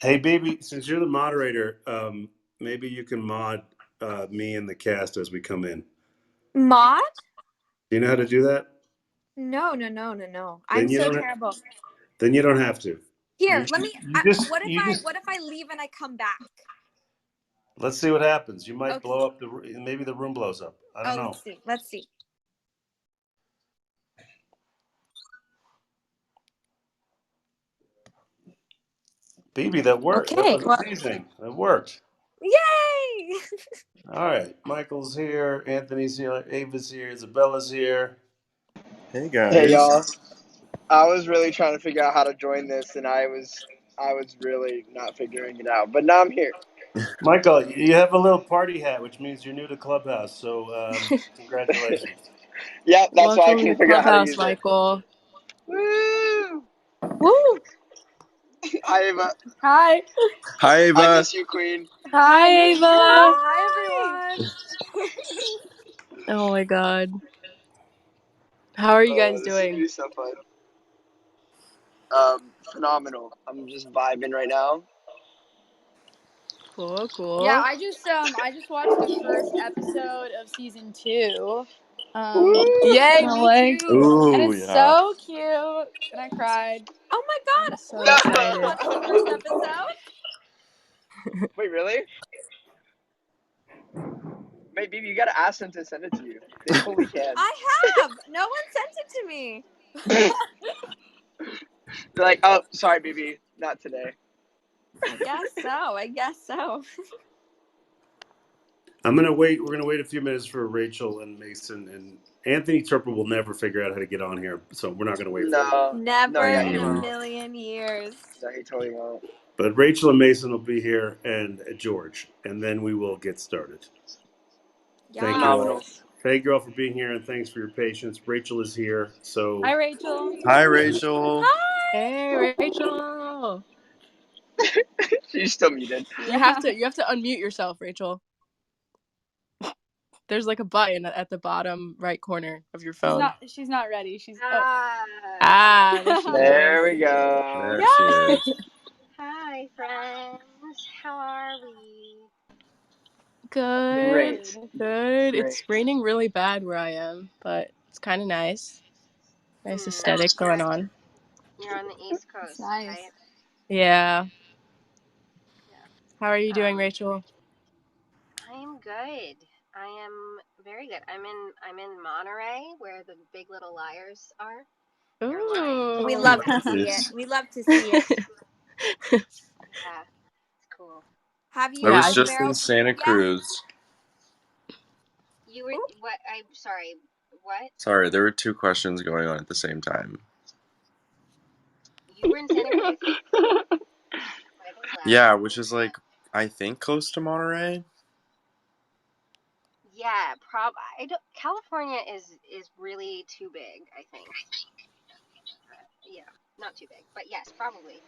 Hey, baby, since you're the moderator, maybe you can mod me and the cast as we come in. Mod? Do you know how to do that? No. I'm Then you so don't. terrible. Then you don't have to. Here, let me. What What if I leave and I come back? Let's see what happens. You might Okay. blow up maybe the room blows up. I don't know. Let's see. Baby, that worked. Okay. That was amazing. That worked. Yay! All right. Michael's here. Anthony's here. Ava's here. Isabella's here. Hey guys. Hey y'all. I was really trying to figure out how to join this, and I was really not figuring it out. But now I'm here. Michael, you have a little party hat, which means you're new to Clubhouse. So congratulations. Yeah, that's why I Welcome couldn't to figure out how to Clubhouse, use Michael. it. Woo! Hi Ava. Hi. Hi Ava. I miss you, Queen. Hi, Ava. Hi, everyone. Oh my God. How are you guys This is gonna doing? be so fun. Phenomenal. I'm just vibing right now. Cool. Yeah, I just watched the first episode of season 2. Yay, me too. Ooh, And it's so cute, and I cried. Oh my I'm God! so I excited. watched the first episode. Wait, really? Wait, baby, you gotta ask them to send it to you. They totally can. I have. No one sent it to me. They're like, oh, sorry, baby, not today. I guess so. I'm gonna wait. We're gonna wait a few minutes for Rachel and Mason, and Anthony Turper will never figure out how to get on here, so we're not gonna wait for him. Never he in a won't. million years. No, he totally won't. But Rachel and Mason will be here, and George, and then we will get started. Yeah. Thank you all. Thank you all for being here, and thanks for your patience. Rachel is here, so Hi, Rachel. Hi Rachel. Hi. Hey, Rachel. She's still muted. You have to unmute yourself, Rachel. There's like a button at the bottom right corner of your phone. She's not ready. She's There we go. There she is. Hi, friends. How are we? Good. Great. It's raining really bad where I am, but it's kind of nice. Nice aesthetic going on. You're on the East Coast, nice. right? Yeah. How are you doing, Rachel? I am good. I am very good. I'm in Monterey, where the Big Little Liars are. Ooh. We love to see it. Yeah, it's cool. Have you? I was just in Santa Cruz. You were what? I'm sorry. What? Sorry, there were two questions going on at the same time. You were in Santa Cruz. Yeah, which is like I think close to Monterey. Yeah, California is really too big, I think. Yeah, not too big, but yes, probably.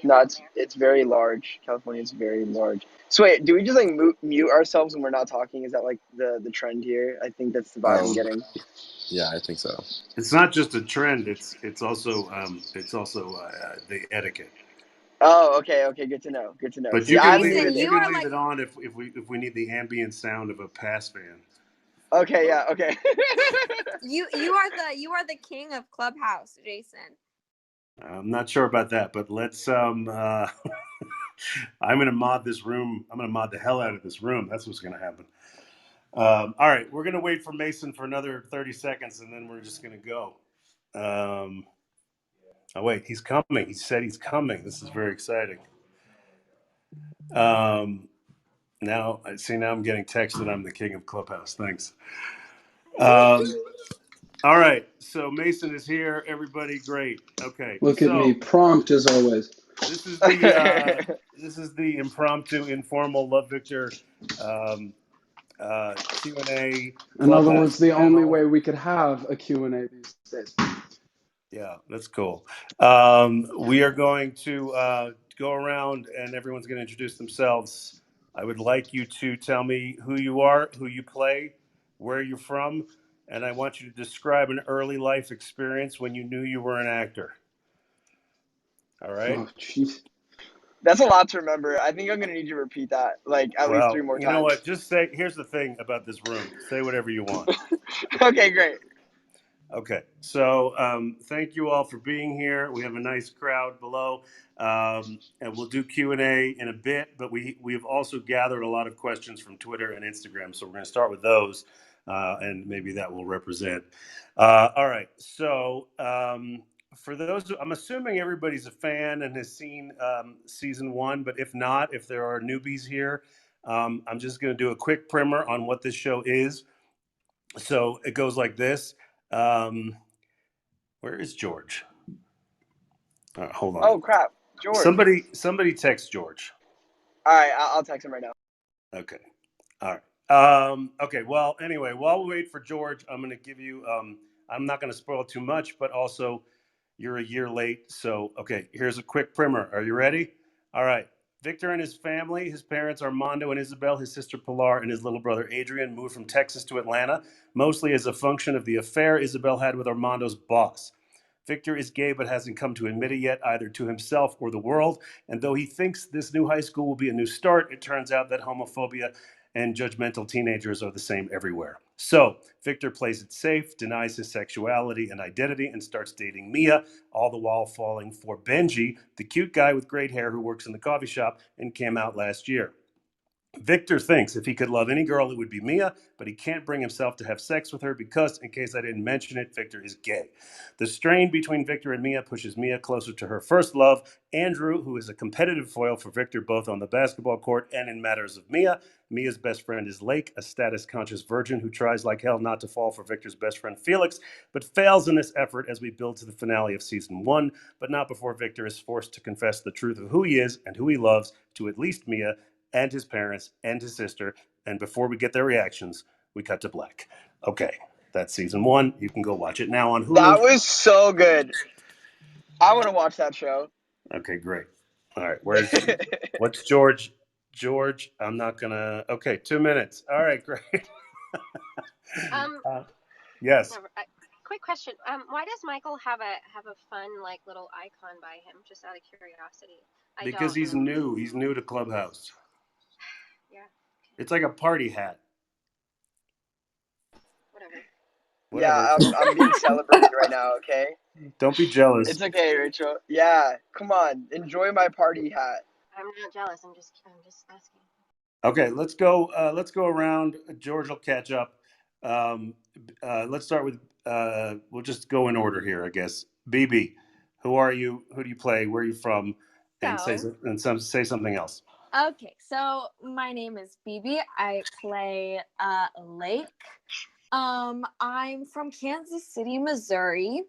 No, it's very large. California is very large. So wait, do we just like mute ourselves when we're not talking? Is that like the trend here? I think that's the vibe I'm getting. Yeah, I think so. it's not just a trend. It's also the etiquette. Oh, okay, good to know. But See, you can I'm leave muted. it on if we need the ambient sound of a pass fan. Okay, yeah, okay. You are the king of Clubhouse, Jason. I'm not sure about that, but let's I'm gonna mod this room. I'm gonna mod the hell out of this room. That's what's gonna happen. All right, we're gonna wait for Mason for another 30 seconds, and then we're just gonna go. Oh wait, he's coming. He said he's coming. This is very exciting. Now I'm getting texted. I'm the king of Clubhouse. Thanks. All right, so Mason is here. Everybody, great. Okay. Look at me, prompt as always. This is the impromptu, informal Love Victor Q&A. In other words, the only way we could have a Q&A these days. Yeah, that's cool. We are going to go around, and everyone's going to introduce themselves. I would like you to tell me who you are, who you play, where you're from, and I want you to describe an early life experience when you knew you were an actor. All right? Oh, jeez. That's a lot to remember. I think I'm gonna need you to repeat that like at least 3 Well, more you know what? times. Just say. Here's the thing about this room. Say whatever you want. Okay, great. Okay, so thank you all for being here. We have a nice crowd below, and we'll do Q&A in a bit. But we've also gathered a lot of questions from Twitter and Instagram, so we're going to start with those, and maybe that will represent. All right, so for those, I'm assuming everybody's a fan and has seen season 1. But if not, if there are newbies here, I'm just going to do a quick primer on what this show is. So it goes like this. Where is George? Hold on. Oh crap, George. Somebody text George. All right, I'll text him right now. Okay. All right. Okay. Well, anyway, while we wait for George, I'm going to give you. I'm not going to spoil too much, but also, you're a year late. So, okay. Here's a quick primer. Are you ready? All right. Victor and his family, his parents Armando and Isabel, his sister Pilar, and his little brother Adrian moved from Texas to Atlanta, mostly as a function of the affair Isabel had with Armando's boss. Victor is gay but hasn't come to admit it yet, either to himself or the world. And though he thinks this new high school will be a new start, it turns out that homophobia and judgmental teenagers are the same everywhere. So Victor plays it safe, denies his sexuality and identity, and starts dating Mia, all the while falling for Benji, the cute guy with great hair who works in the coffee shop and came out last year. Victor thinks if he could love any girl, it would be Mia, but he can't bring himself to have sex with her because, in case I didn't mention it, Victor is gay. The strain between Victor and Mia pushes Mia closer to her first love, Andrew, who is a competitive foil for Victor both on the basketball court and in matters of Mia. Mia's best friend is Lake, a status-conscious virgin who tries like hell not to fall for Victor's best friend Felix, but fails in this effort as we build to the finale of season 1, but not before Victor is forced to confess the truth of who he is and who he loves to at least Mia, and his parents and his sister. And before we get their reactions, we cut to black. Okay, that's season 1. You can go watch it now on That Hulu. was so good. I want to watch that show. Okay, great. All right, what's George? George, I'm not gonna. Okay, 2 minutes. All right, great. Yes, Quick question. Why does Michael have a fun like little icon by him? Just out of curiosity. because he's new. He's new to Clubhouse. Yeah. It's like a party hat. Whatever. Yeah, I'm being celebrated right now. Okay. Don't be jealous. It's okay, Rachel. Yeah, come on, enjoy my party hat. I'm not jealous. I'm just asking. Okay, let's go. Let's go around. George will catch up. Let's start with. We'll just go in order here, I guess. BB, who are you? Who do you play? Where are you from? And say something else. Okay, so my name is BB. I play Lake. I'm from Kansas City, Missouri.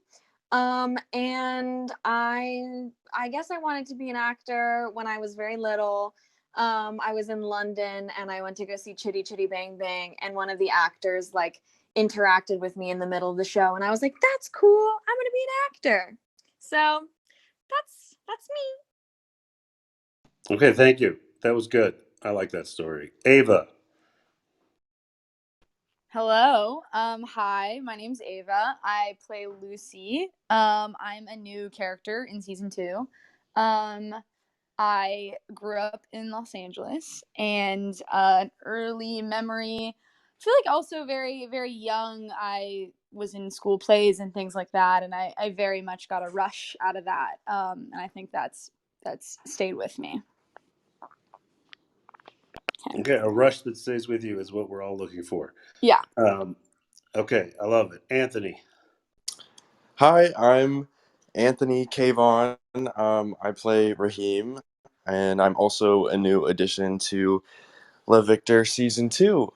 And I guess I wanted to be an actor when I was very little. I was in London and I went to go see Chitty Chitty Bang Bang, and one of the actors like interacted with me in the middle of the show, and I was like, that's cool, I'm gonna be an actor. So that's me. Okay, thank you. That was good. I like that story. Ava. Hello. Hi, my name's Ava. I play Lucy. I'm a new character in season 2. I grew up in Los Angeles, and an early memory, I feel like also very, very young, I was in school plays and things like that, and I very much got a rush out of that, and I think that's stayed with me. Okay, a rush that stays with you is what we're all looking for. Yeah. Okay, I love it. Anthony. Hi, I'm Anthony Kavon. I play Raheem, and I'm also a new addition to La Victor Season 2.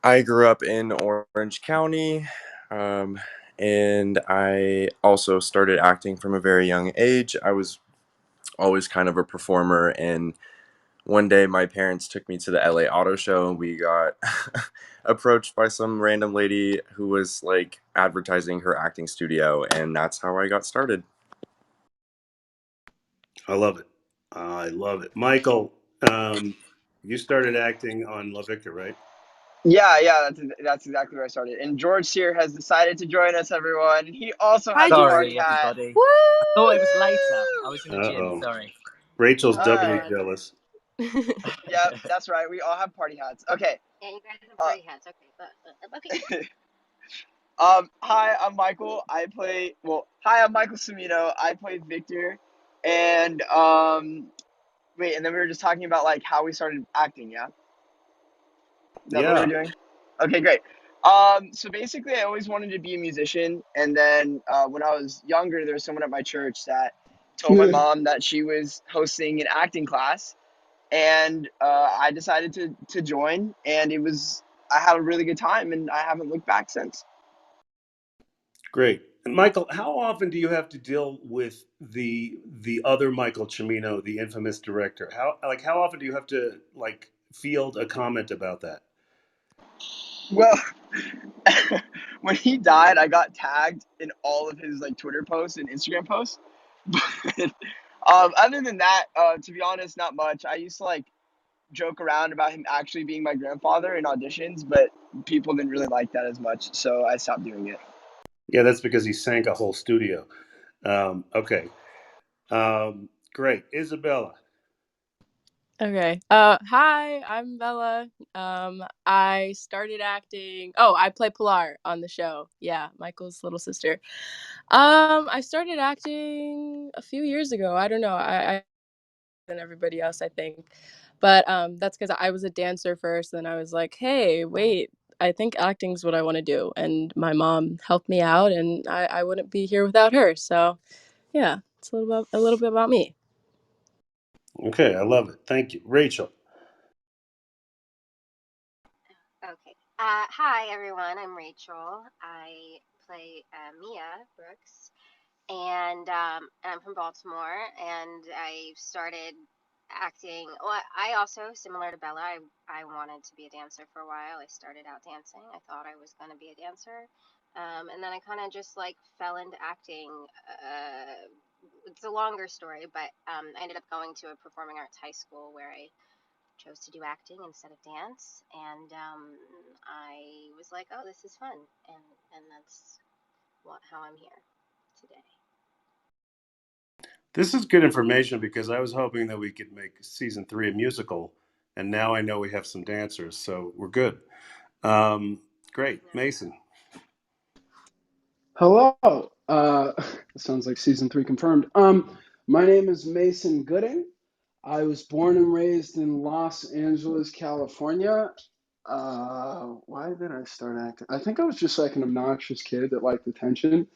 I grew up in Orange County, and I also started acting from a very young age. I was always kind of a performer, and one day my parents took me to the LA Auto Show, and we got approached by some random lady who was like advertising her acting studio, and that's how I got started. I love it. I love it. Michael, you started acting on La Victor, right? Yeah, that's exactly where I started. And George Sear has decided to join us, everyone. He also has a party Sorry, hat. everybody. Woo! I thought it was later. I was in the gym. Uh-oh. Sorry. Rachel's All doubly right. jealous. Yeah, that's right. We all have party hats. Okay. Yeah, you guys have party hats. Okay, but okay. Hi, I'm Michael. Hi, I'm Michael Cimino. I play Victor, and wait, and then we were just talking about like how we started acting. Yeah, is that what we were Yeah, doing? Okay, great. So basically, I always wanted to be a musician, and then when I was younger, there was someone at my church that told my mom that she was hosting an acting class, and I decided to join, and I had a really good time, and I haven't looked back since. great. And Michael, how often do you have to deal with the other Michael Cimino, the infamous director? How often do you have to like field a comment about that? Well, when he died, I got tagged in all of his like Twitter posts and Instagram posts. But other than that, to be honest, not much. I used to like joke around about him actually being my grandfather in auditions, but people didn't really like that as much, so I stopped doing it. Yeah, that's because he sank a whole studio. Okay. Great. Isabella. Okay. Hi, I'm Bella. I started acting. Oh, I play Pilar on the show. Yeah, Michael's little sister. I started acting a few years ago. I don't know. I than everybody else, I think. But that's because I was a dancer first, and I was like, hey, wait, I think acting's what I want to do. And my mom helped me out, and I wouldn't be here without her. So yeah, it's a little bit about me. Okay, I love it. Thank you. Rachel. Okay. Hi everyone. I'm Rachel. I play Mia Brooks, and I'm from Baltimore. And I started acting. Well, I also, similar to Bella, I wanted to be a dancer for a while. I started out dancing. I thought I was going to be a dancer, and then I kind of just like fell into acting. It's a longer story, but I ended up going to a performing arts high school where I chose to do acting instead of dance, and I was like, oh, this is fun, and that's how I'm here today. This is good information because I was hoping that we could make season 3 a musical, and now I know we have some dancers, so we're good. Great. Mason. Hello. It sounds like season 3 confirmed. My name is Mason Gooding. I was born and raised in Los Angeles, California. Why did I start acting? I think I was just like an obnoxious kid that liked attention.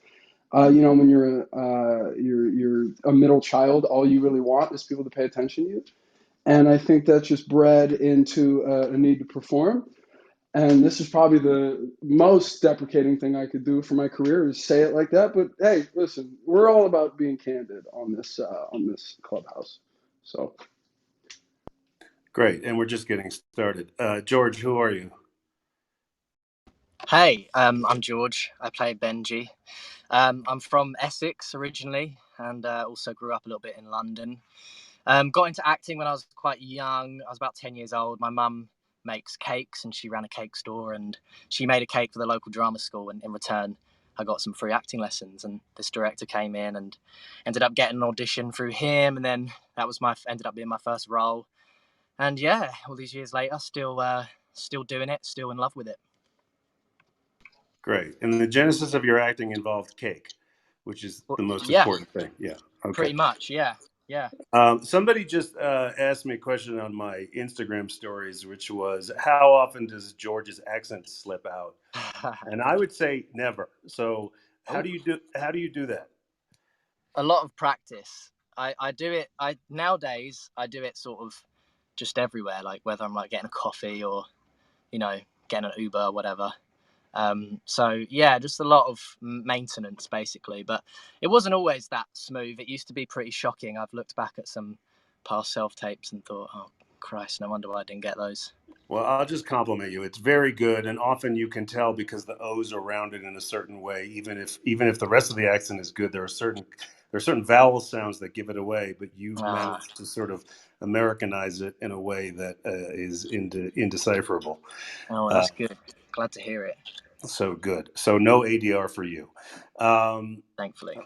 When you're a middle child, all you really want is people to pay attention to you. And I think that's just bred into a need to perform. And this is probably the most deprecating thing I could do for my career is say it like that. But hey, listen, we're all about being candid on this Clubhouse. So Great. And we're just getting started. George, who are you? Hey, I'm George. I play Benji. I'm from Essex originally, and also grew up a little bit in London. Got into acting when I was quite young. I was about 10 years old. My mum makes cakes, and she ran a cake store, and she made a cake for the local drama school. And in return, I got some free acting lessons. And this director came in and ended up getting an audition through him, and then that was ended up being my first role. And yeah, all these years later, still doing it, still in love with it. Great. And the genesis of your acting involved cake, which is the most Yeah, important thing. Yeah. Okay. pretty much. Yeah. Somebody just asked me a question on my Instagram stories, which was, how often does George's accent slip out? And I would say never. So how do you do that? A lot of practice. I do it. Nowadays I do it sort of just everywhere, like whether I'm like getting a coffee or getting an Uber or whatever. So yeah, just a lot of maintenance basically. But it wasn't always that smooth. It used to be pretty shocking. I've looked back at some past self tapes and thought, oh Christ, no wonder why I didn't get those. Well, I'll just compliment you. It's very good, and often you can tell because the O's are rounded in a certain way. Even if the rest of the accent is good, there are certain vowel sounds that give it away. But you've managed to sort of Americanize it in a way that is indecipherable. Oh, that's good. Glad to hear it. So good. So no ADR for you. Thankfully.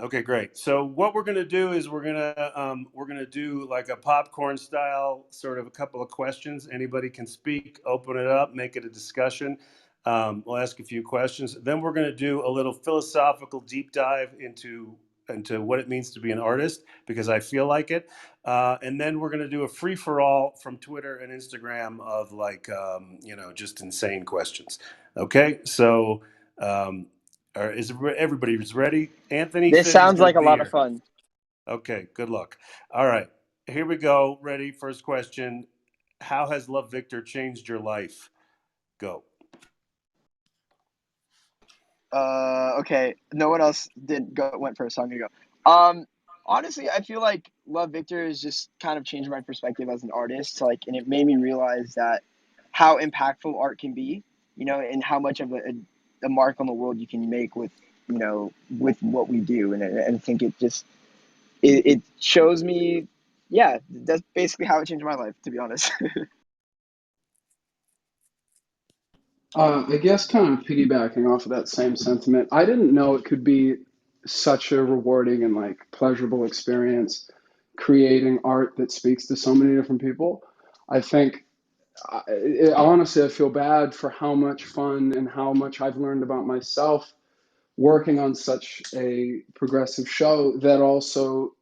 Okay, great. So what we're going to do is we're going to do like a popcorn style, sort of a couple of questions. Anybody can speak, open it up, make it a discussion. We'll ask a few questions. Then we're going to do a little philosophical deep dive into what it means to be an artist, because I feel like it. And then we're going to do a free for all from Twitter and Instagram of like just insane questions. Okay, so. Um, is everybody's ready? Anthony This says he's sounds going like to a be lot of here. fun. Okay, good luck. All right, here we go. Ready? First question. How has Love Victor changed your life? Go. Okay. No one else went first, so I'm gonna go. Honestly, I feel like Love Victor has just kind of changed my perspective as an artist. Like, and it made me realize that how impactful art can be, and how much of a mark on the world you can make with, with what we do. And I think it shows me, yeah, that's basically how it changed my life, to be honest. I guess kind of piggybacking off of that same sentiment, I didn't know it could be such a rewarding and like pleasurable experience creating art that speaks to so many different people. I think, honestly, I feel bad for how much fun and how much I've learned about myself working on such a progressive show that also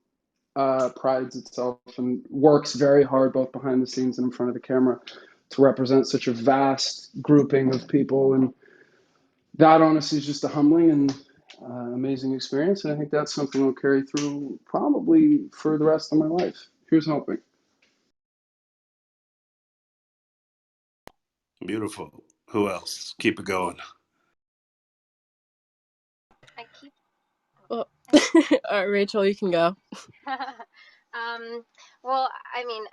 prides itself and works very hard both behind the scenes and in front of the camera to represent such a vast grouping of people. And that honestly is just a humbling and amazing experience. And I think that's something I'll carry through probably for the rest of my life. Here's hoping. Beautiful. Who else? Keep it going. I keep. Well, all right, Rachel, you can go. Well, I mean,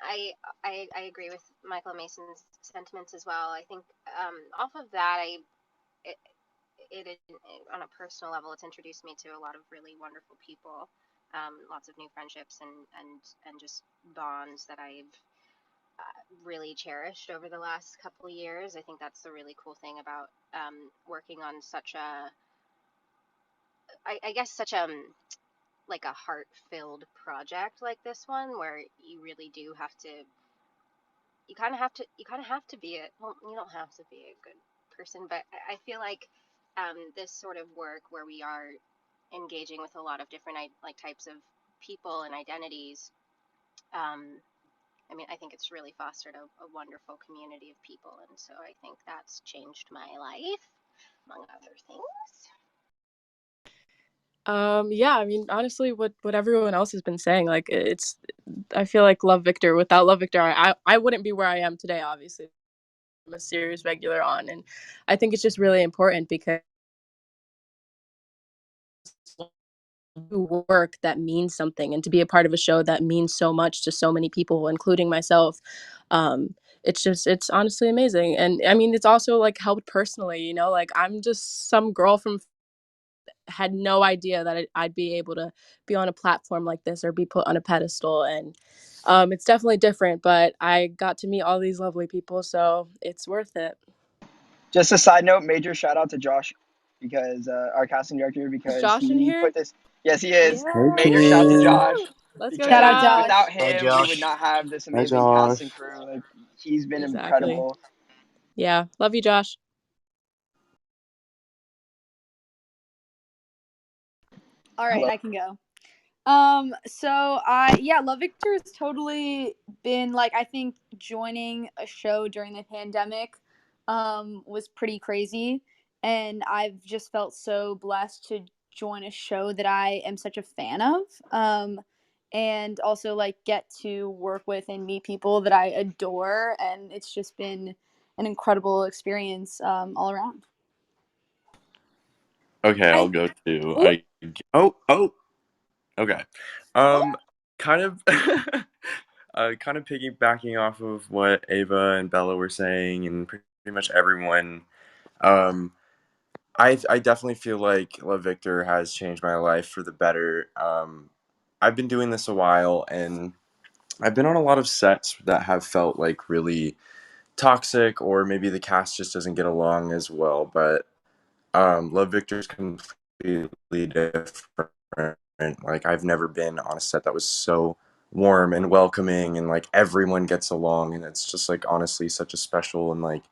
I agree with Michael Mason's sentiments as well. I think off of that, it, it on a personal level, it's introduced me to a lot of really wonderful people, lots of new friendships and just bonds that I've really cherished over the last couple of years. I think that's the really cool thing about working on such I guess such like a heart-filled project like this one, where you really do have to, you kind of have to be well, you don't have to be a good person, but I feel like this sort of work where we are engaging with a lot of different like types of people and identities. I mean, I think it's really fostered a wonderful community of people, and so I think that's changed my life, among other things. Yeah, I mean, honestly, what everyone else has been saying, like I feel like without Love Victor, I wouldn't be where I am today. Obviously, I'm a series regular on, and I think it's just really important because work that means something and to be a part of a show that means so much to so many people, including myself. It's honestly amazing. And I mean, it's also like helped personally, like I'm just some girl from had no idea that I'd be able to be on a platform like this or be put on a pedestal. And it's definitely different, but I got to meet all these lovely people, so it's worth it. Just a side note, major shout out to Josh, because our casting director, Is because Josh in he here? put this. Yes, he is. Hey Yeah. Major shout out to kid. Josh, Let's go, Shout out because Josh. Josh. without Hi, him, we would Josh. not have this Hi amazing cast and Josh. crew. Like, he's been Exactly. incredible. Yeah. Love you, Josh. All right, Hello. I can go. Love Victor has totally been like, I think joining a show during the pandemic was pretty crazy, and I've just felt so blessed to join a show that I am such a fan of. And also like get to work with and meet people that I adore, and it's just been an incredible experience all around. Okay, I'll Hi. go too. Ooh. Oh. Okay. Oh, Kind of kind of piggybacking off of what Ava and Bella were saying, and pretty much everyone. Um, I definitely feel like Love Victor has changed my life for the better. I've been doing this a while, and I've been on a lot of sets that have felt like really toxic, or maybe the cast just doesn't get along as well. But Love Victor's completely different. Like, I've never been on a set that was so warm and welcoming, and like everyone gets along, and it's just like honestly such a special and like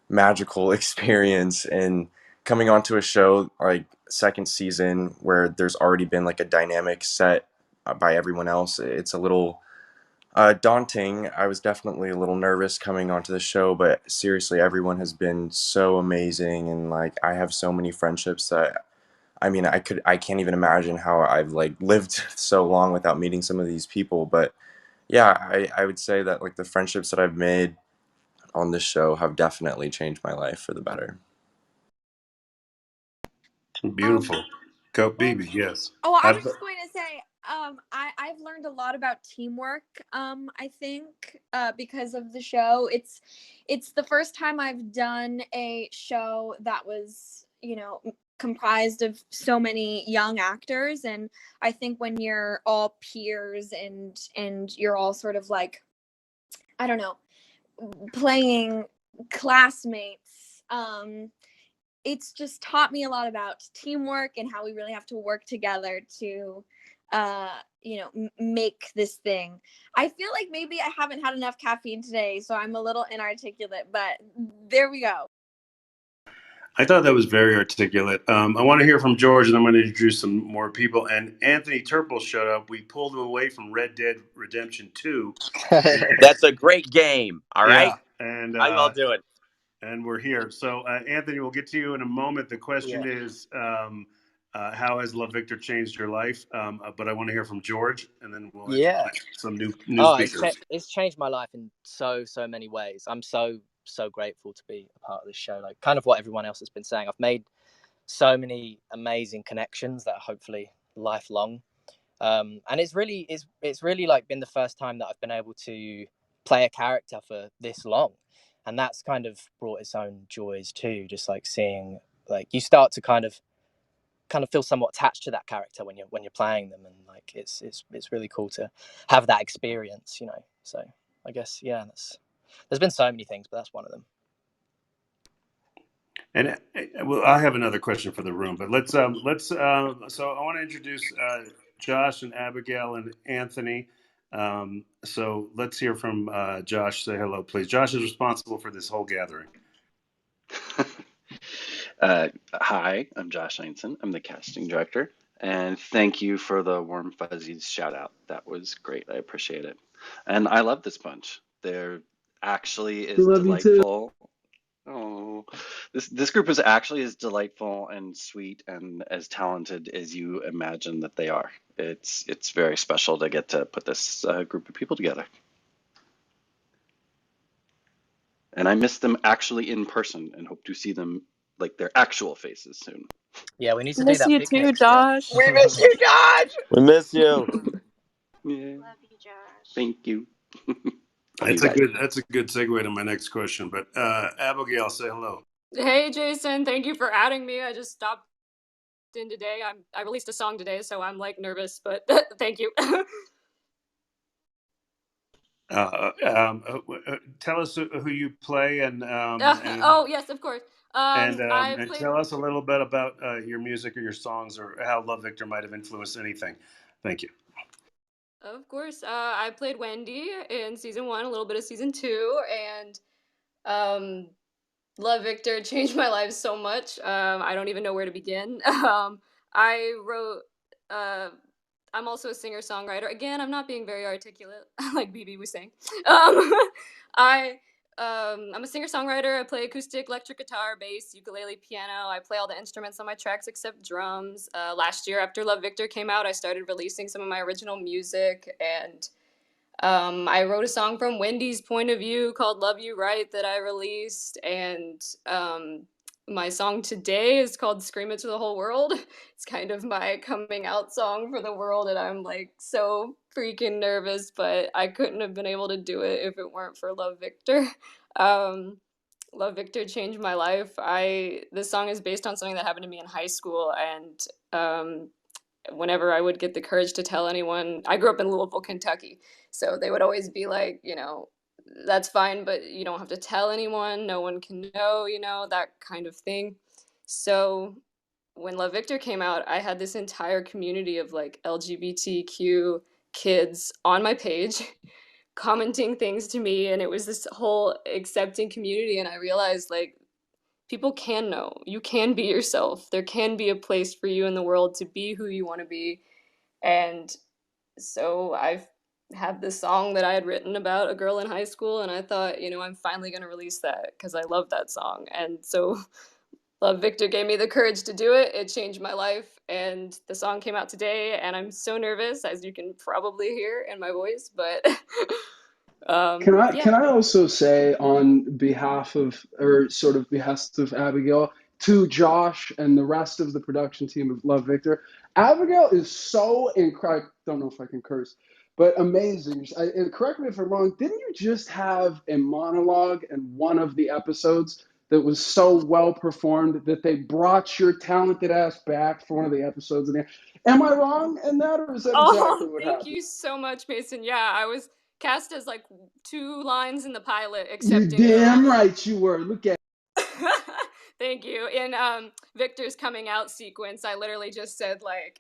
magical experience. And coming onto a show like second season where there's already been like a dynamic set by everyone else, it's a little daunting. I was definitely a little nervous coming onto the show, but seriously, everyone has been so amazing, and like I have so many friendships that I mean, I can't even imagine how I've like lived so long without meeting some of these people. But yeah, I would say that like the friendships that I've made on this show have definitely changed my life for the better. Beautiful. Go, Well, BB. Yes. I was just going to say, I've learned a lot about teamwork. I think because of the show, it's the first time I've done a show that was, comprised of so many young actors, and I think when you're all peers and you're all sort of like, I don't know, playing classmates, it's just taught me a lot about teamwork and how we really have to work together to make this thing. I feel like maybe I haven't had enough caffeine today, so I'm a little inarticulate, but there we go. I thought that was very articulate. I want to hear from George, and I'm going to introduce some more people. And Anthony Turple showed up. We pulled him away from Red Dead Redemption 2. That's a great game. All right. Yeah, and How y'all doing? and we're here. So, Anthony, we'll get to you in a moment. The question is, how has Love Victor changed your life? But I want to hear from George, and then we'll introduce some new speakers. It's changed my life in so many ways. I'm so grateful to be a part of this show. Like kind of what everyone else has been saying. I've made so many amazing connections that are hopefully lifelong. And it's really like been the first time that I've been able to play a character for this long, and that's kind of brought its own joys too. Just like seeing, like you start to kind of feel somewhat attached to that character when you're playing them, and like it's really cool to have that experience, So I guess there's been so many things, but that's one of them. And well, I have another question for the room, but let's so I want to introduce Josh and Abigail and Anthony. So let's hear from Josh. Say hello, please. Josh is responsible for this whole gathering. Hi, I'm Josh Einson. I'm the casting director, and thank you for the warm fuzzies shout out. That was great. I appreciate it. And I love this bunch. They're actually as delightful. Oh, this group is actually as delightful and sweet and as talented as you imagine that they are. It's very special to get to put this group of people together. And I miss them actually in person and hope to see them like their actual faces soon. Yeah, we need to miss do that. You too, Josh. We miss you, Josh. We miss you. Yeah. Love you, Josh. Thank you. That's a good segue to my next question. But Abigail, say hello. Hey, Jason. Thank you for adding me. I just stopped in today. I released a song today, so I'm like nervous, but thank you. Tell us who you play and oh yes, of course. And played... tell us a little bit about your music or your songs or how Love Victor might have influenced anything. Thank you. Of course. I played Wendy in season 1, a little bit of season 2, and Love Victor changed my life so much. I don't even know where to begin. I wrote... I'm also a singer-songwriter. Again, I'm not being very articulate, like BB was saying. I'm a singer-songwriter. I play acoustic, electric guitar, bass, ukulele, piano. I play all the instruments on my tracks except drums. Last year, after Love Victor came out, I started releasing some of my original music, and I wrote a song from Wendy's point of view called Love You Right that I released, and my song today is called Scream It to the Whole World. It's kind of my coming out song for the world, and I'm like so freaking nervous, but I couldn't have been able to do it if it weren't for Love Victor. Love Victor changed my life. This song is based on something that happened to me in high school, and whenever I would get the courage to tell anyone, I grew up in Louisville, Kentucky, so they would always be like, that's fine, but you don't have to tell anyone, no one can know, that kind of thing. So when Love Victor came out, I had this entire community of like LGBTQ kids on my page commenting things to me, and it was this whole accepting community. And I realized like people can know. You can be yourself. There can be a place for you in the world to be who you want to be. And so I've had this song that I had written about a girl in high school, and I thought, I'm finally going to release that because I love that song. And so Love Victor gave me the courage to do it. It changed my life, and the song came out today, and I'm so nervous, as you can probably hear in my voice, but yeah. Can I also say on behalf of, or sort of behest of Abigail, to Josh and the rest of the production team of Love Victor, Abigail is so incredible. Don't know if I can curse, but amazing. And correct me if I'm wrong. Didn't you just have a monologue in one of the episodes that was so well performed that they brought your talented ass back for one of the episodes? In there? Am I wrong in that, or is that exactly Oh, what thank happened? you so much, Mason. Yeah, I was cast as like 2 lines in the pilot, You accepting damn girl. right you were. Look at. Thank you. In Victor's coming out sequence, I literally just said like,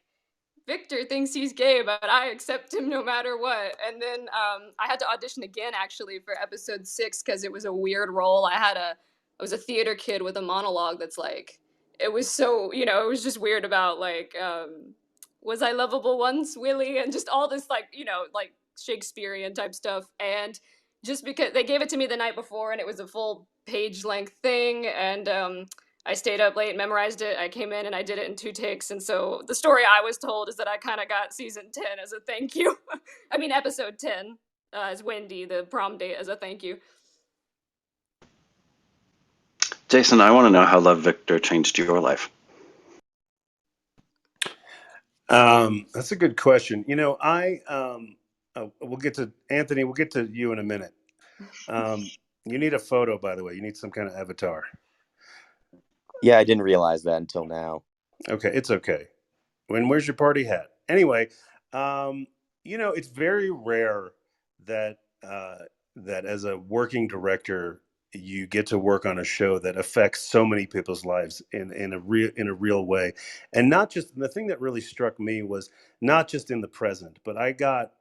Victor thinks he's gay, but I accept him no matter what. And then I had to audition again actually for episode 6 because it was a weird role. I was a theater kid with a monologue that's like, it was so, it was just weird about like, was I lovable once, Willie? And just all this like, like Shakespearean type stuff. And just because they gave it to me the night before and it was a full page length thing. And I stayed up late, memorized it. I came in and I did it in 2 takes. And so the story I was told is that I kind of got season 10 as a thank you. I mean, episode 10 as Wendy, the prom date, as a thank you. Jason, I want to know how Love Victor changed your life. That's a good question. We'll get to Anthony. We'll get to you in a minute. You need a photo, by the way. You need some kind of avatar. Yeah, I didn't realize that until now. Okay, it's okay. Where's your party hat? Anyway, it's very rare that that as a working director you get to work on a show that affects so many people's lives in a real way. And not just the thing that really struck me was not just in the present, but I got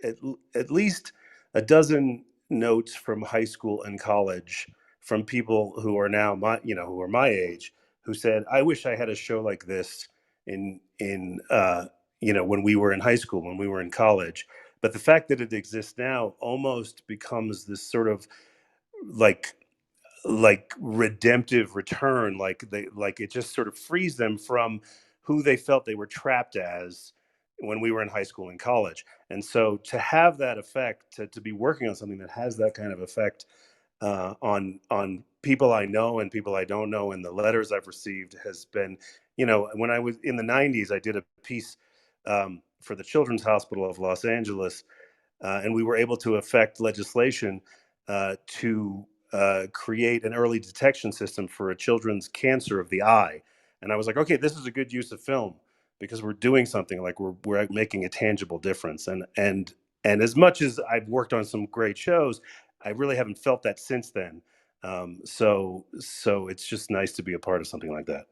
at, at least a dozen notes from high school and college from people who are now who are my age, who said, I wish I had a show like this in when we were in high school, when we were in college. But the fact that it exists now almost becomes this sort of like redemptive return, like it just sort of frees them from who they felt they were trapped as when we were in high school and college. And so to have that effect, to be working on something that has that kind of effect on people I know and people I don't know, and the letters I've received has been, when I was in the 90s, I did a piece for the Children's Hospital of Los Angeles, and we were able to affect legislation to create an early detection system for a children's cancer of the eye. And I was like, okay, this is a good use of film because we're doing something, like we're making a tangible difference. And as much as I've worked on some great shows, I really haven't felt that since then. So it's just nice to be a part of something like that.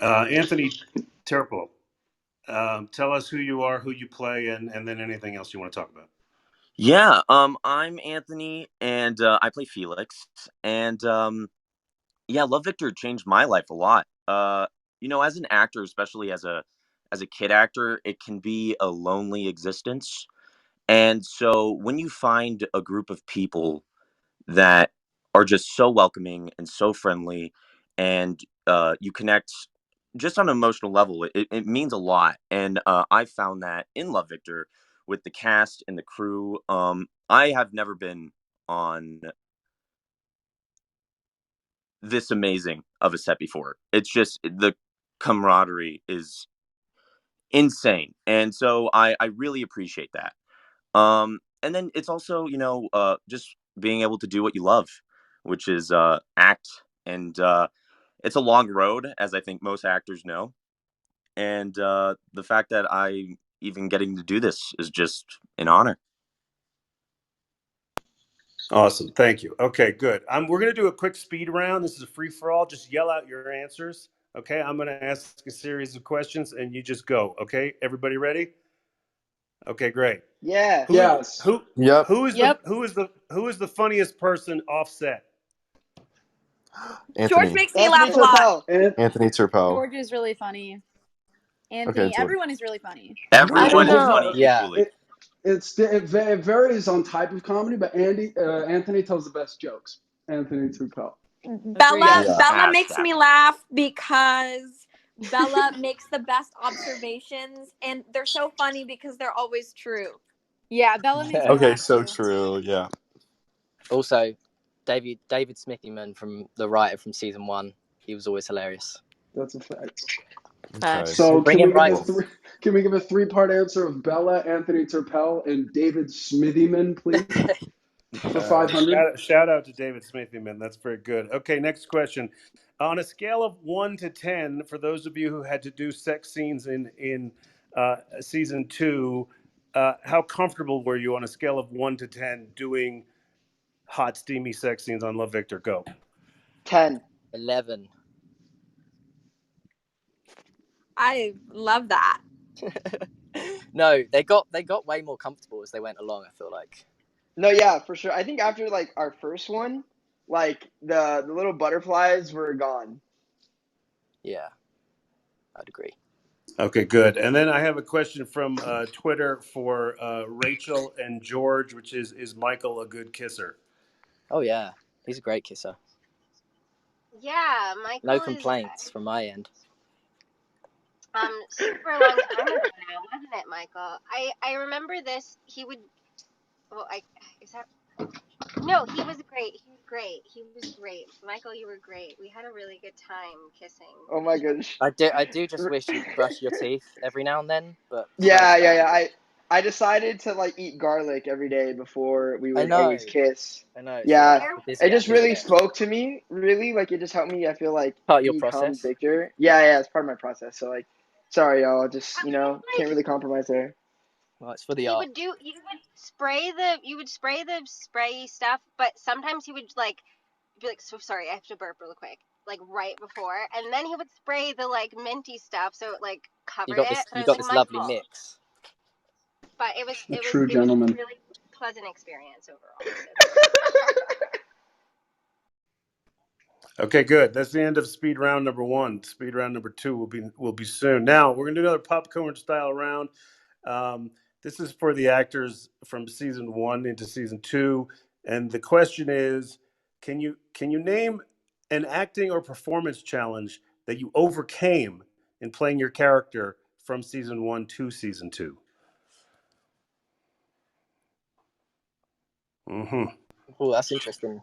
Anthony Terpo, tell us who you are, who you play, and then anything else you want to talk about. Yeah, I'm Anthony, and I play Felix, and yeah, Love Victor changed my life a lot. As an actor, especially as a kid actor, it can be a lonely existence, and so when you find a group of people that are just so welcoming and so friendly, and you connect just on an emotional level, it means a lot. And I found that in Love Victor with the cast and the crew. I have never been on this amazing of a set before. It's just the camaraderie is insane, and so I really appreciate that. And then it's also just being able to do what you love, which is act. And it's a long road, as I think most actors know. And the fact that I even getting to do this is just an honor. Awesome. Thank you. Okay, good. We're going to do a quick speed round. This is a free for all. Just yell out your answers. Okay. I'm going to ask a series of questions and you just go. Okay. Everybody ready? Okay, great. Yeah. Who is Yes. who Yep. who is the Yep. who is the funniest person offset? George Anthony. makes me Anthony laugh a lot. Turpel. And Anthony Turpel. George is really funny. Okay, Anthony, George. everyone is really funny. I don't Everyone is know. funny it, Yeah. equally. it varies on type of comedy, but Anthony tells the best jokes. Anthony Trupel. Agreed. Bella Yeah. Bella Ah, makes stop me it. laugh because Bella makes the best observations and they're so funny because they're always true. Yeah, Bella makes me Okay, laugh so too. true. Yeah. Also, David Smithyman, from the writer from season 1, he was always hilarious. That's a fact. Okay. Facts. So Bring can in we give a Cool. rivals. can we give a 3-part answer of Bella, Anthony Turpel, and David Smithyman, please, for 500? Shout out to David Smithyman. That's very good. Okay, next question. On a scale of 1 to 10, for those of you who had to do sex scenes in season 2, how comfortable were you on a scale of 1 to 10 doing hot, steamy sex scenes on Love Victor? Go. 10. 11. I love that. No, they got way more comfortable as they went along, I feel like. No, yeah, for sure. I think after like our first one, like the little butterflies were gone. Yeah, I'd agree. Okay, good. And then I have a question from Twitter for Rachel and George, which is Michael a good kisser? Oh yeah, he's a great kisser. Yeah, No Michael is complaints from my end. super long time ago now, wasn't it, Michael? I remember this. He would. Well, is that. No, he was great. He was great. He was great. Michael, you were great. We had a really good time kissing Oh my each other. goodness. I do just wish you'd brush your teeth every now and then, but Yeah, besides yeah, that, yeah. I decided to like eat garlic every day before we I would know, always kiss. I know, it's Yeah, There, it aphrodisiac, just isn't really it? spoke to me. Really, like it just helped me. I feel like Part of your become process. Victor. Yeah, yeah, it's part of my process. So like, sorry, y'all. Just I feel can't like really compromise there. Well, it's for the he art. would do. You would spray the spray stuff, but sometimes he would like be like, "So sorry, I have to burp real quick." Like right before, and then he would spray the like minty stuff, so it like You covered got it. this. And I You was got like, this lovely Michael, mix. but A true it was a gentleman. really pleasant experience overall. So thank you. Okay, good. That's the end of speed round number 1. Speed round number 2 will be soon. Now we're gonna do another popcorn style round. This is for the actors from season 1 into season 2, and the question is, can you name an acting or performance challenge that you overcame in playing your character from season 1 to season 2? Mm-hmm. Oh, that's interesting.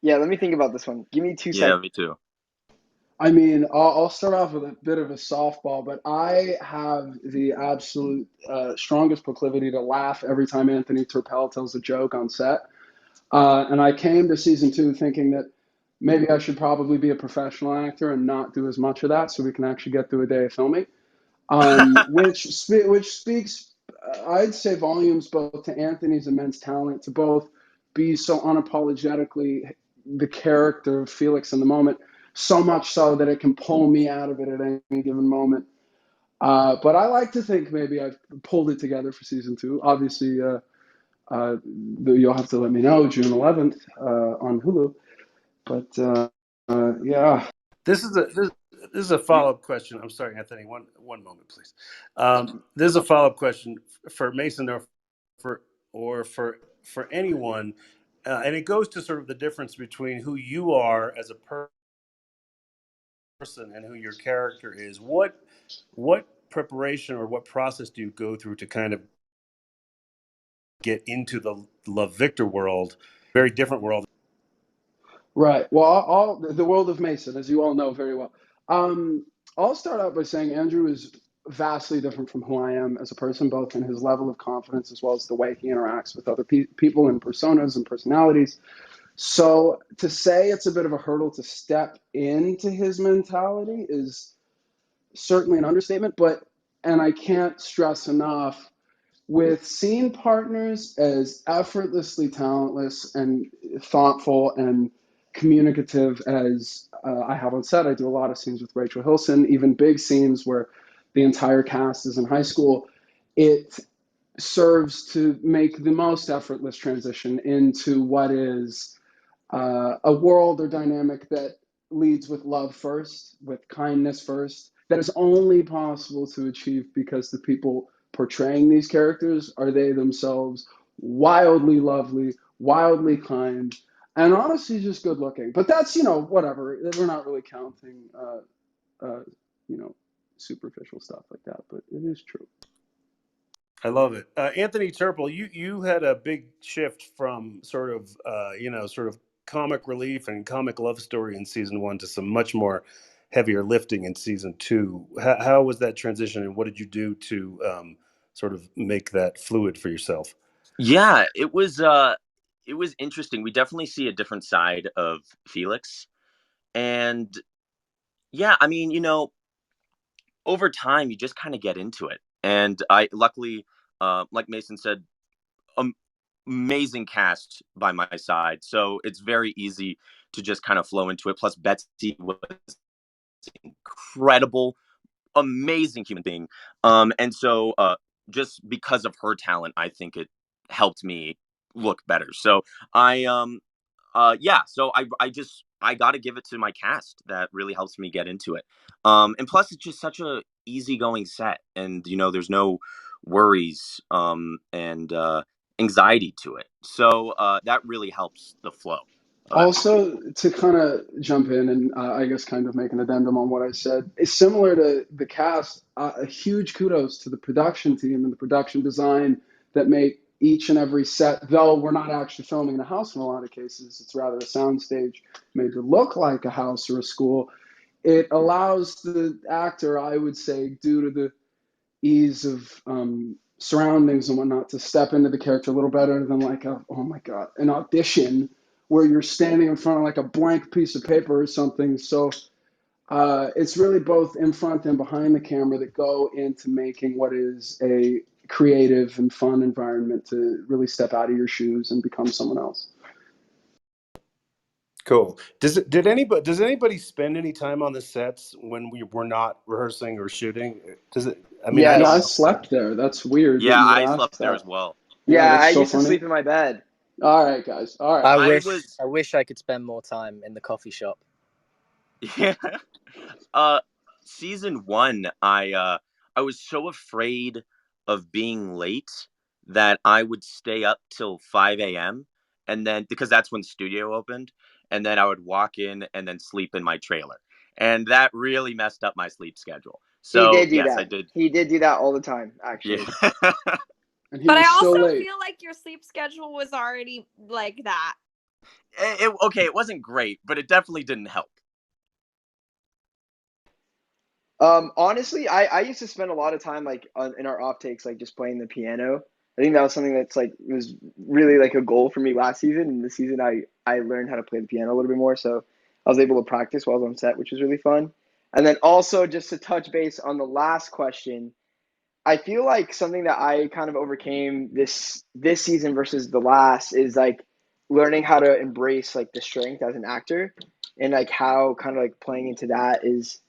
Yeah, let me think about this one. Give me 2 Yeah, seconds. me too. I mean, I'll start off with a bit of a softball, but I have the absolute strongest proclivity to laugh every time Anthony Turpel tells a joke on set. And I came to season 2 thinking that maybe I should probably be a professional actor and not do as much of that so we can actually get through a day of filming. Which speaks, I'd say, volumes both to Anthony's immense talent to both be so unapologetically the character of Felix in the moment, so much so that it can pull me out of it at any given moment. But I like to think maybe I've pulled it together for season 2. Obviously, you'll have to let me know June 11th on Hulu. But yeah. This is a follow up question. I'm sorry, Anthony. One moment, please. This is a follow up question for Mason or for anyone, and it goes to sort of the difference between who you are as a person and who your character is. What preparation or what process do you go through to kind of get into the Love Victor world? Very different world. Right. Well, the world of Mason, as you all know very well. I'll start out by saying Andrew is vastly different from who I am as a person, both in his level of confidence as well as the way he interacts with other people and personas and personalities. So to say it's a bit of a hurdle to step into his mentality is certainly an understatement, and I can't stress enough with scene partners as effortlessly talentless and thoughtful and communicative as I have on set. I do a lot of scenes with Rachel Hilson, even big scenes where the entire cast is in high school. It serves to make the most effortless transition into what is a world or dynamic that leads with love first, with kindness first, that is only possible to achieve because the people portraying these characters are they themselves wildly lovely, wildly kind, and honestly just good looking. But that's, whatever. We're not really counting, uh, you know, superficial stuff like that, but it is true. I love it. Anthony Turple, you had a big shift from sort of sort of comic relief and comic love story in season 1 to some much more heavier lifting in season 2. How was that transition, and what did you do to sort of make that fluid for yourself? Yeah, it was interesting. We definitely see a different side of Felix. And yeah, I mean, over time you just kind of get into it. And I luckily, like Mason said, amazing cast by my side. So it's very easy to just kind of flow into it. Plus Betsy was incredible, amazing human being. And so just because of her talent, I think it helped me look better. So so I got to give it to my cast. That really helps me get into it. And plus it's just such a easygoing set, and there's no worries and anxiety to it. So that really helps the flow of everything. Also, to kind of jump in and I guess kind of make an addendum on what I said, it's similar to the cast. A huge kudos to the production team and the production design that make each and every set, though we're not actually filming in a house in a lot of cases, it's rather a soundstage made to look like a house or a school. It allows the actor, I would say, due to the ease of surroundings and whatnot, to step into the character a little better than like an audition where you're standing in front of like a blank piece of paper or something. So it's really both in front and behind the camera that go into making what is a creative and fun environment to really step out of your shoes and become someone else. Cool. Does anybody spend any time on the sets when we were not rehearsing or shooting? Does it? I mean, I Yeah, don't I know. Yes. slept there. That's weird that Yeah, you would I ask slept there that. as well. Yeah, Yeah, I that's so used to funny. sleep in my bed. All right, guys. All right. I I wish was I wish I could spend more time in the coffee shop. yeah. Uh, Season 1, I was so afraid of being late that I would stay up till 5 a.m. and then because that's when studio opened, and then I would walk in and then sleep in my trailer, and that really messed up my sleep schedule. He So did do yes, I that. did. He did do that all the time, Yeah. actually. And he But I was also still late. feel like your sleep schedule was already like that. Okay, it wasn't great, but it definitely didn't help. Honestly, I used to spend a lot of time like in our off takes, like just playing the piano. I think that was something that's like was really like a goal for me last season. And this season, I learned how to play the piano a little bit more, so I was able to practice while I was on set, which was really fun. And then also just to touch base on the last question, I feel like something that I kind of overcame this season versus the last is like learning how to embrace like the strength as an actor, and like how kind of like playing into that is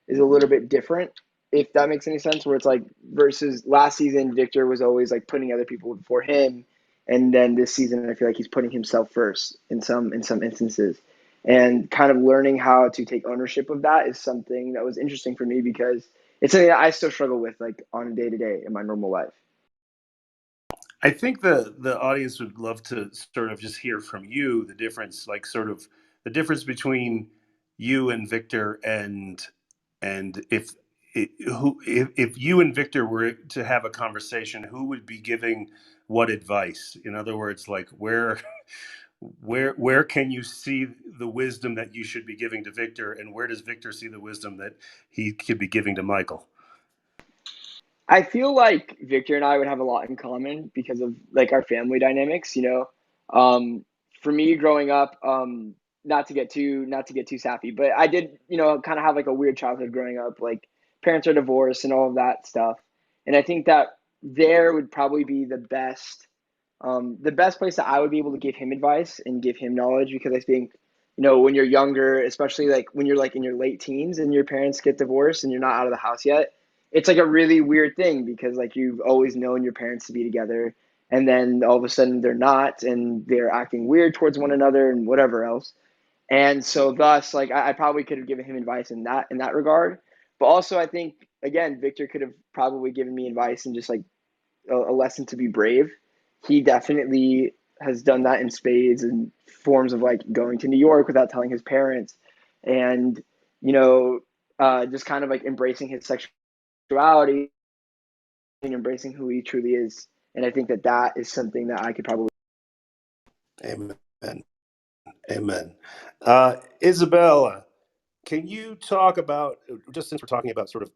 a little bit different, if that makes any sense, where it's like versus last season Victor was always like putting other people before him, and then this season I feel like he's putting himself first in some instances, and kind of learning how to take ownership of that is something that was interesting for me because it's something that I still struggle with like on a day to day in my normal life. I think the audience would love to sort of just hear from you the difference, like sort of the difference between you and Victor, and if you and Victor were to have a conversation, who would be giving what advice? In other words, like where can you see the wisdom that you should be giving to Victor, and where does Victor see the wisdom that he could be giving to Michael? I feel like Victor and I would have a lot in common because of like our family dynamics, For me growing up, not to get too sappy, but I did, kind of have like a weird childhood growing up. Like parents are divorced and all of that stuff. And I think that there would probably be the best place that I would be able to give him advice and give him knowledge, because I think, when you're younger, especially like when you're like in your late teens and your parents get divorced and you're not out of the house yet, it's like a really weird thing, because like you've always known your parents to be together, and then all of a sudden they're not, and they're acting weird towards one another and whatever else. And so thus, like I probably could have given him advice in that regard. But also I think, again, Victor could have probably given me advice and just like a lesson to be brave. He definitely has done that in spades, and forms of like going to New York without telling his parents, and just kind of like embracing his sexuality and embracing who he truly is. And I think that is something that I could probably. Amen. Amen. Isabella, can you talk about, just since we're talking about sort of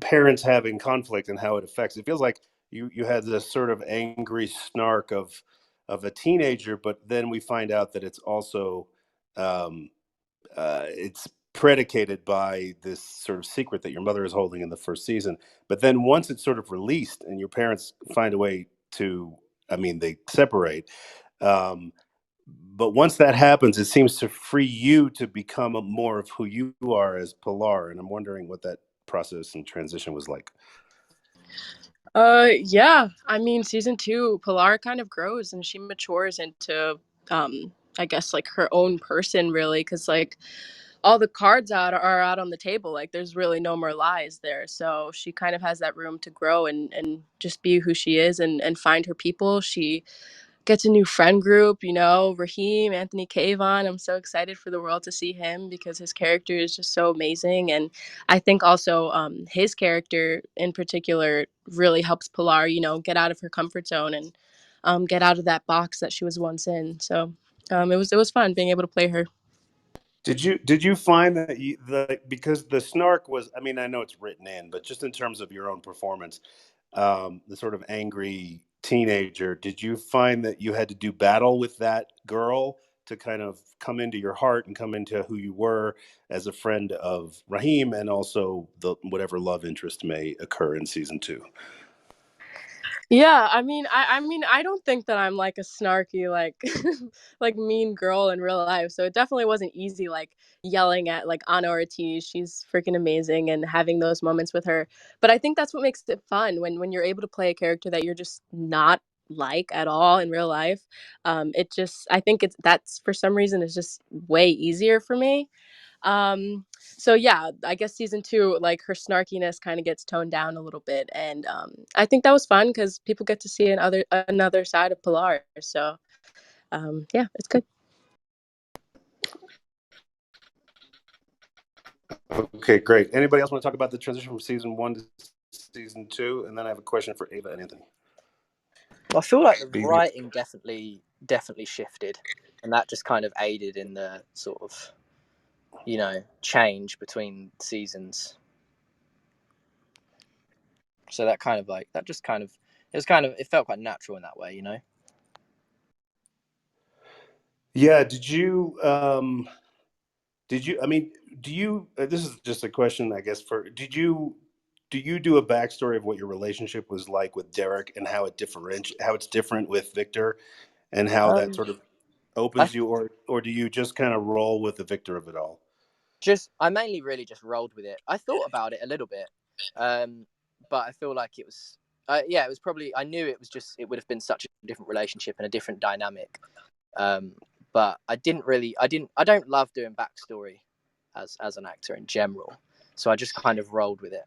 parents having conflict and how it affects, it feels like you had this sort of angry snark of a teenager, but then we find out that it's also it's predicated by this sort of secret that your mother is holding in the first season. But then once it's sort of released and your parents find a way to, I mean, they separate. Um, but once that happens, it seems to free you to become more of who you are as Pilar. And I'm wondering what that process and transition was like. Yeah. I mean, season 2, Pilar kind of grows and she matures into, I guess, like her own person, really, because like all the cards are out on the table. Like there's really no more lies there. So she kind of has that room to grow and just be who she is and find her people. She gets a new friend group, Raheem, Anthony Kavon. I'm so excited for the world to see him because his character is just so amazing. And I think also his character in particular really helps Pilar, get out of her comfort zone and get out of that box that she was once in. So it was fun being able to play her. Did you find that because the snark was, I mean, I know it's written in, but just in terms of your own performance, the sort of angry teenager, did you find that you had to do battle with that girl to kind of come into your heart and come into who you were as a friend of Raheem, and also the whatever love interest may occur in season 2? Yeah, I don't think that I'm like a snarky, like like mean girl in real life. So it definitely wasn't easy like yelling at like Anna Ortiz. She's freaking amazing and having those moments with her. But I think that's what makes it fun when you're able to play a character that you're just not like at all in real life. It just I think that's for some reason it's just way easier for me. So yeah, I guess season 2, like her snarkiness kind of gets toned down a little bit, and I think that was fun because people get to see another side of Pilar. So yeah, it's good. Okay, great. Anybody else want to talk about the transition from season 1 to season 2? And then I have a question for Ava and Anthony. I feel like the BB. writing definitely shifted, and that just kind of aided in the sort of change between seasons. So that kind of like that just kind of it felt quite natural in that way. Yeah, did you I mean, do you this is just a question, I guess, do you do a backstory of what your relationship was like with Derek and how it's different with Victor, and how that Um, sort of I opens you, or do you just kind of roll with the Victor of it all? I mainly really just rolled with it. I thought about it a little bit, but I feel like it was it was probably, I knew it would have been such a different relationship and a different dynamic. But I don't love doing backstory as an actor in general, so I just kind of rolled with it.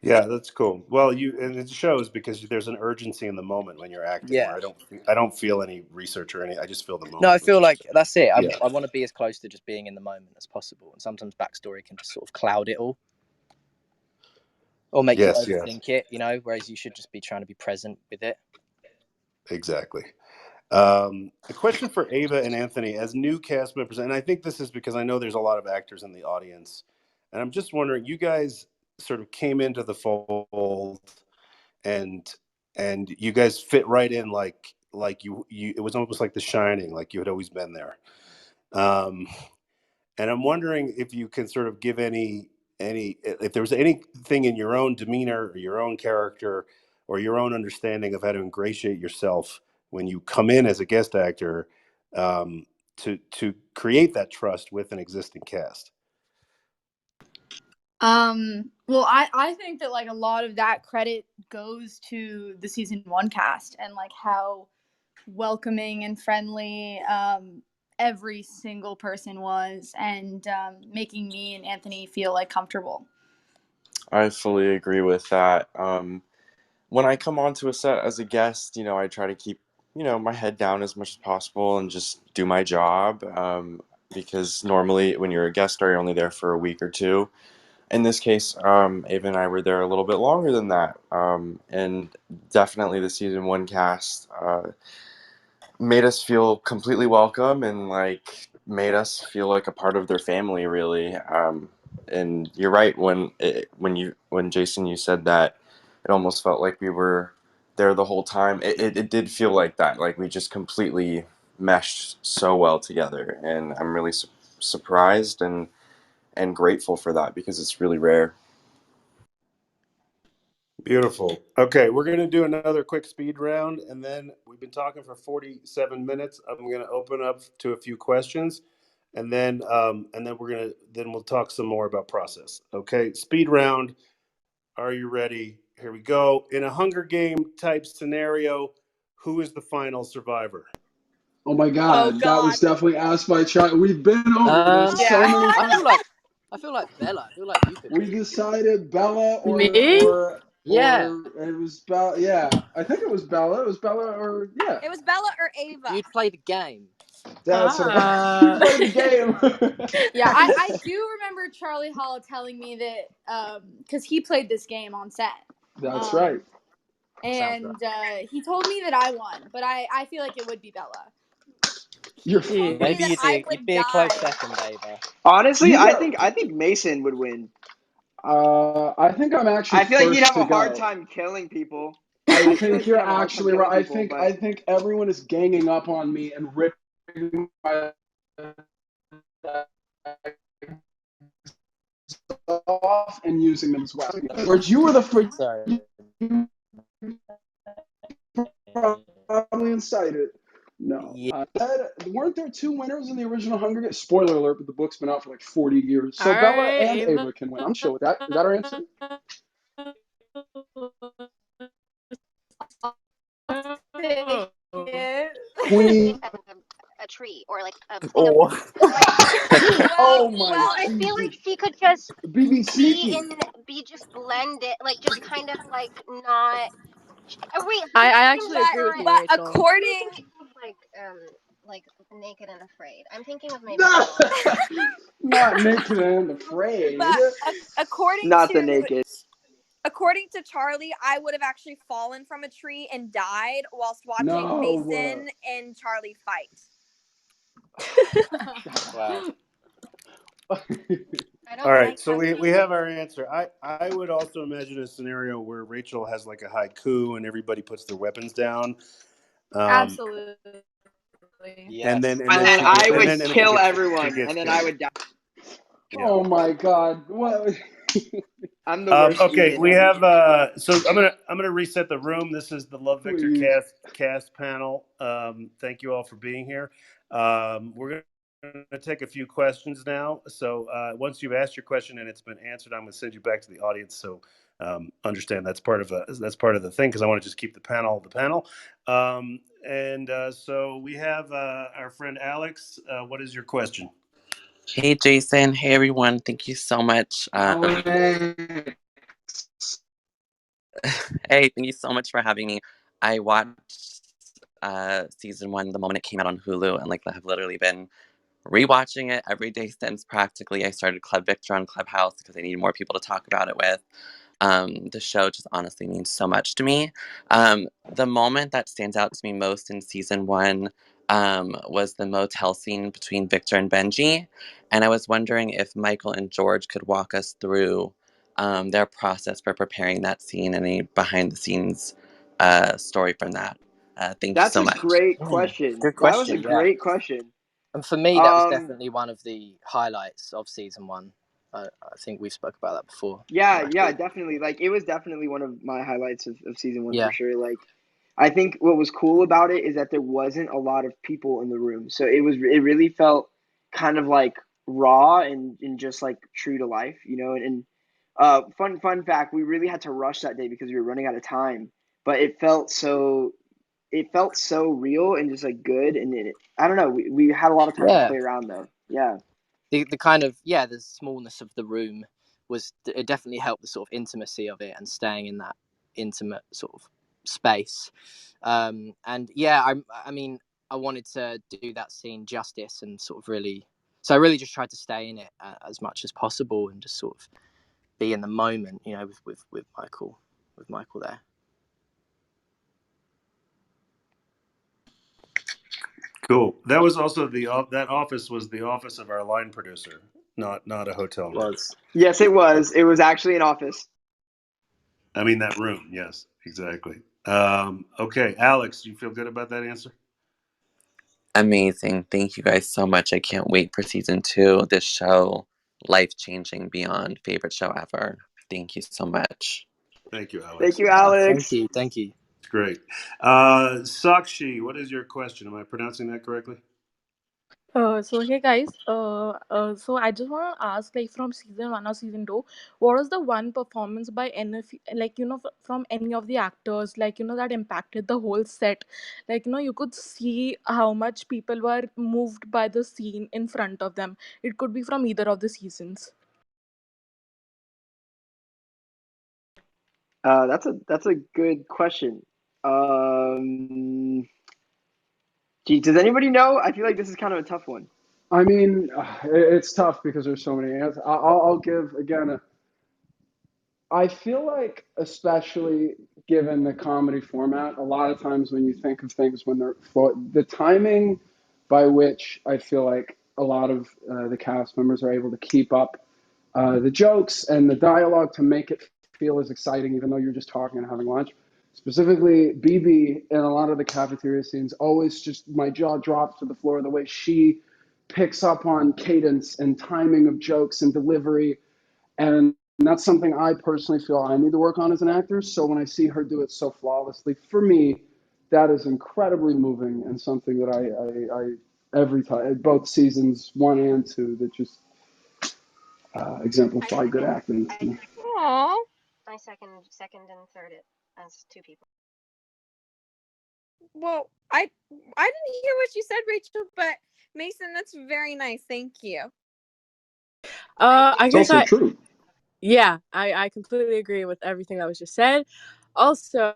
Yeah, that's cool. Well, and it shows because there's an urgency in the moment when you're acting, Yeah. where I don't feel any research or any. I just feel the No, I moment, which feel is like that's it. yeah. I want to be as close to just being in the moment as possible, and sometimes backstory can just sort of cloud it all, or make you Yes, yes, overthink it. Whereas you should just be trying to be present with it. exactly. A question for Ava and Anthony as new cast members, and I think this is because I know there's a lot of actors in the audience, and I'm just wondering, you guys sort of came into the fold, and you guys fit right in, like you it was almost like The Shining, like you had always been there. And I'm wondering if you can sort of give any if there was anything in your own demeanor or your own character or your own understanding of how to ingratiate yourself when you come in as a guest actor, to create that trust with an existing cast. Well, I think that like a lot of that credit goes to the season 1 cast and like how welcoming and friendly every single person was, and making me and Anthony feel like comfortable. I fully agree with that. When I come onto a set as a guest, I try to keep, my head down as much as possible and just do my job. Because normally when you're a guest star, you're only there for a week or two. In this case, Ava and I were there a little bit longer than that. And definitely the season 1 cast made us feel completely welcome and like made us feel like a part of their family, really. And you're right, when Jason, you said that it almost felt like we were there the whole time. It did feel like that, like we just completely meshed so well together, and I'm really surprised and grateful for that, because it's really rare. Beautiful. Okay, we're going to do another quick speed round, and then we've been talking for 47 minutes. I'm going to open up to a few questions, and then we'll talk some more about process. Okay, speed round. Are you ready? Here we go. In a Hunger Game type scenario, who is the final survivor? Oh my God, that was definitely asked by Charlie. We've been over this so many I times. feel like Bella. I feel like you could We be. decided Bella or Me? Yeah. it was Bella. Yeah, I think it was Bella. It was Bella or yeah. It was Bella or Ava. You'd play the game. That's what you played the game. Yeah, I do remember Charlie Hall telling me that because he played this game on set. That's right. And he told me that I won, but I feel like it would be Bella. You're He told me Maybe that you'd be a close second, Ava. Honestly, You I got- think Mason would win. I think I'm actually I feel like he'd first have to a hard go. time killing people. I I feel think like he'd you're have a hard time actually killing right. people, I but think everyone is ganging up on me and ripping my off and using them as weapons. Whereas you were the first. Sorry. Probably incited. No. Yeah. Weren't there 2 winners in the original Hunger Games? Spoiler alert, but the book's been out for like 40 years. So All Bella right, and Ava. Ava can win. I'm chill with that. Is that our answer? Queen. A tree or like a Oh. Oh my well, I feel like Jesus. she could just BB sneaky. be just blended, like just kind of like not. Wait, I who seems actually like agree with you, But Rachel. according like naked and afraid? I'm thinking of maybe Paul. Not naked and afraid. but according not the to naked. according to Charlie, I would have actually fallen from a tree and died whilst watching No. Mason and Charlie fight. Wow. I don't All right, like so we husbands. have our answer. I would also imagine a scenario where Rachel has like a haiku and everybody puts their weapons down. Absolutely. Yes. And then And then I would she kill gets everyone, and then I would die. Yeah. Oh my God. What? I'm the worst Okay, vegan we ever. have so I'm gonna reset the room. This is the Love Victor Please. cast panel. Thank you all for being here. We're gonna take a few questions now. So once you've asked your question and it's been answered, I'm gonna send you back to the audience. So understand that's part of the thing, because I want to just keep the panel. So we have our friend Alex. What is your question? Hey, Jason. Hey, everyone. Thank you so much. Hey, thank you so much for having me. I watched season 1 the moment it came out on Hulu, and like have literally been rewatching it every day since. Practically, I started Club Victor on Clubhouse because I needed more people to talk about it with. The show just honestly means so much to me. The moment that stands out to me most in season 1 was the motel scene between Victor and Benji. And I was wondering if Michael and George could walk us through their process for preparing that scene and a behind the scenes story from that. Thank you That's so a much. great question. Good That was a question. Yeah. great question. And for me, that was definitely one of the highlights of season 1. I think we spoke about that before. Yeah, yeah, Actually. definitely. Like it was definitely one of my highlights of season one for Yeah. sure. Like I think what was cool about it is that there wasn't a lot of people in the room. So it really felt kind of like raw and just like true to life, you know, and fun fact, we really had to rush that day because we were running out of time. But it felt so real and just like good and I don't know, we had a lot of time to Yeah. play around though. Yeah. The kind of the smallness of the room was it definitely helped the sort of intimacy of it and staying in that intimate sort of space. And yeah, I mean I wanted to do that scene justice and sort of really, so I really just tried to stay in it as much as possible and just sort of be in the moment, you know, with Michael there. Cool. That was also that office was the office of our line producer, not a hotel It room. was. Yes, it was. It was actually an office. I mean that room. Yes, exactly. Okay, Alex, do you feel good about that answer? Amazing. Thank you guys so much. I can't wait for season 2. This show, life changing, beyond favorite show ever. Thank you so much. Thank you, Thank Alex. you, Thank Alex. you. Thank you. It's great. Sakshi, what is your question? Am I pronouncing that correctly? So hey guys, so I just want to ask, like, from season one or season two, what was the one performance by any of like, from any of the actors, like, that impacted the whole set? Like, you could see how much people were moved by the scene in front of them. It could be from either of the seasons. That's a good question. Um, does anybody know? I feel like this is kind of a tough one. I mean, it's tough because there's so many answers. I'll give again. I feel like, especially given the comedy format, a lot of times when you think of things when they're the timing by which I feel like a lot of the cast members are able to keep up the jokes and the dialogue to make it feel as exciting, even though you're just talking and having lunch. Specifically, BB in a lot of the cafeteria scenes, always just my jaw drops to the floor the way she picks up on cadence and timing of jokes and delivery. And that's something I personally feel I need to work on as an actor. So when I see her do it so flawlessly, for me, that is incredibly moving and something that I every time, both seasons 1 and 2, that just I exemplify good second. acting. Aww. I second and third it as two people. Well, I didn't hear what you said, Rachel, but Mason, that's very nice. Thank you. Thank I It's you. guess also true. I completely agree with everything that was just said. Also,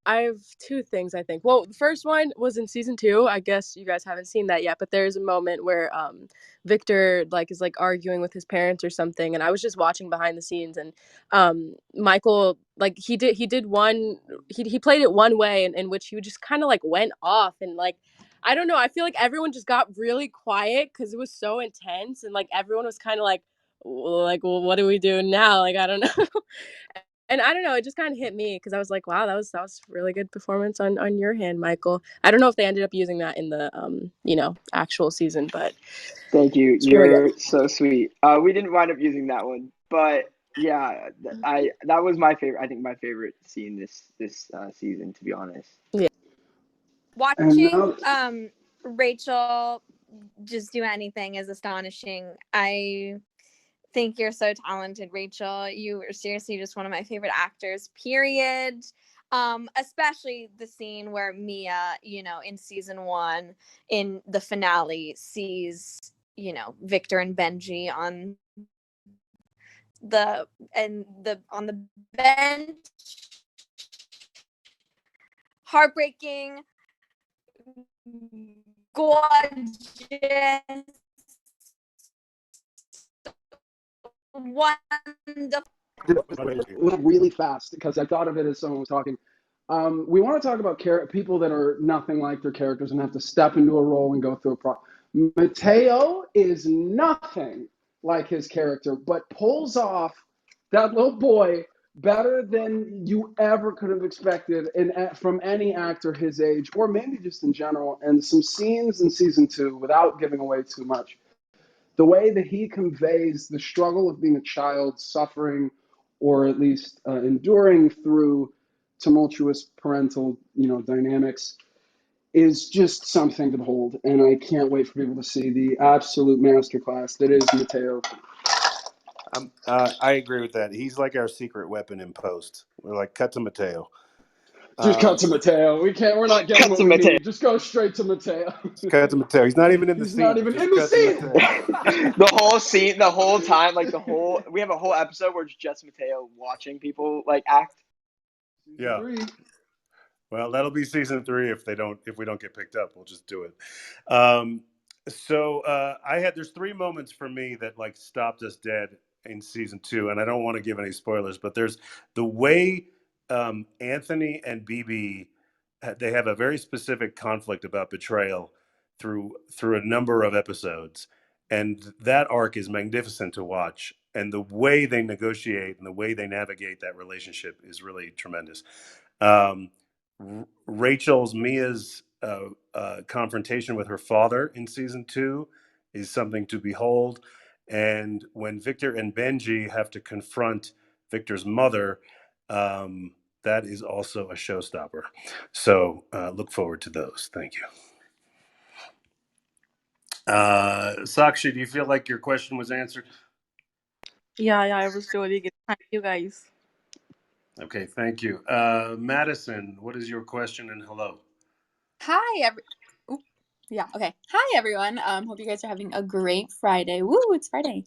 I have two things, I think. Well, the first one was in season 2. I guess you guys haven't seen that yet, but there's a moment where Victor is arguing with his parents or something, and I was just watching behind the scenes, and Michael, he played it one way in which he just kind of went off, and I don't know, I feel like everyone just got really quiet because it was so intense, and everyone was kind of well, what do we do now? I don't know. And I don't know, it just kind of hit me because I was like, wow, that was really good performance on your hand, Michael. I don't know if they ended up using that in the actual season, but Thank you. it's really good. You're so sweet. We didn't wind up using that one, but yeah, I that was my favorite. I think my favorite scene this season, to be honest. Yeah. And Watching now, Rachel just do anything is astonishing. I think you're so talented, Rachel. You are seriously just one of my favorite actors, period. Especially the scene where Mia, in season 1, in the finale, sees, Victor and Benji on the bench. Heartbreaking, gorgeous, wonderful. really fast because I thought of it as someone was talking. We want to talk about people that are nothing like their characters and have to step into a role and go through a process. Mateo is nothing like his character, but pulls off that little boy better than you ever could have expected from any actor his age, or maybe just in general. And some scenes in season 2, without giving away too much, the way that he conveys the struggle of being a child suffering, or at least enduring through tumultuous parental, dynamics, is just something to behold. And I can't wait for people to see the absolute masterclass that is Mateo. I agree with that. He's like our secret weapon in post. We're like, cut to Mateo. Just cut to Mateo. We're not getting Cut what to we Mateo. need. Just go straight to Mateo. Cut to Mateo. He's not even in the He's scene, not but even just in the cut to scene. Mateo. The whole scene, the whole time, like we have a whole episode where it's just Mateo watching people like act. Season Yeah. 3. Well, that'll be season 3 if we don't get picked up. We'll just do it. There's 3 moments for me that like stopped us dead in season 2, and I don't want to give any spoilers, but there's the way Anthony and BB, they have a very specific conflict about betrayal through a number of episodes, and that arc is magnificent to watch. And the way they negotiate and the way they navigate that relationship is really tremendous. Um, Mia's confrontation with her father in season 2 is something to behold. And when Victor and Benji have to confront Victor's mother, that is also a showstopper. So look forward to those. Thank you. Sakshi, do you feel like your question was answered? Yeah, I was really good. Thank you, guys. Okay, thank you. Madison, what is your question and hello? Hi, okay. Hi, everyone. Hope you guys are having a great Friday. Woo, it's Friday.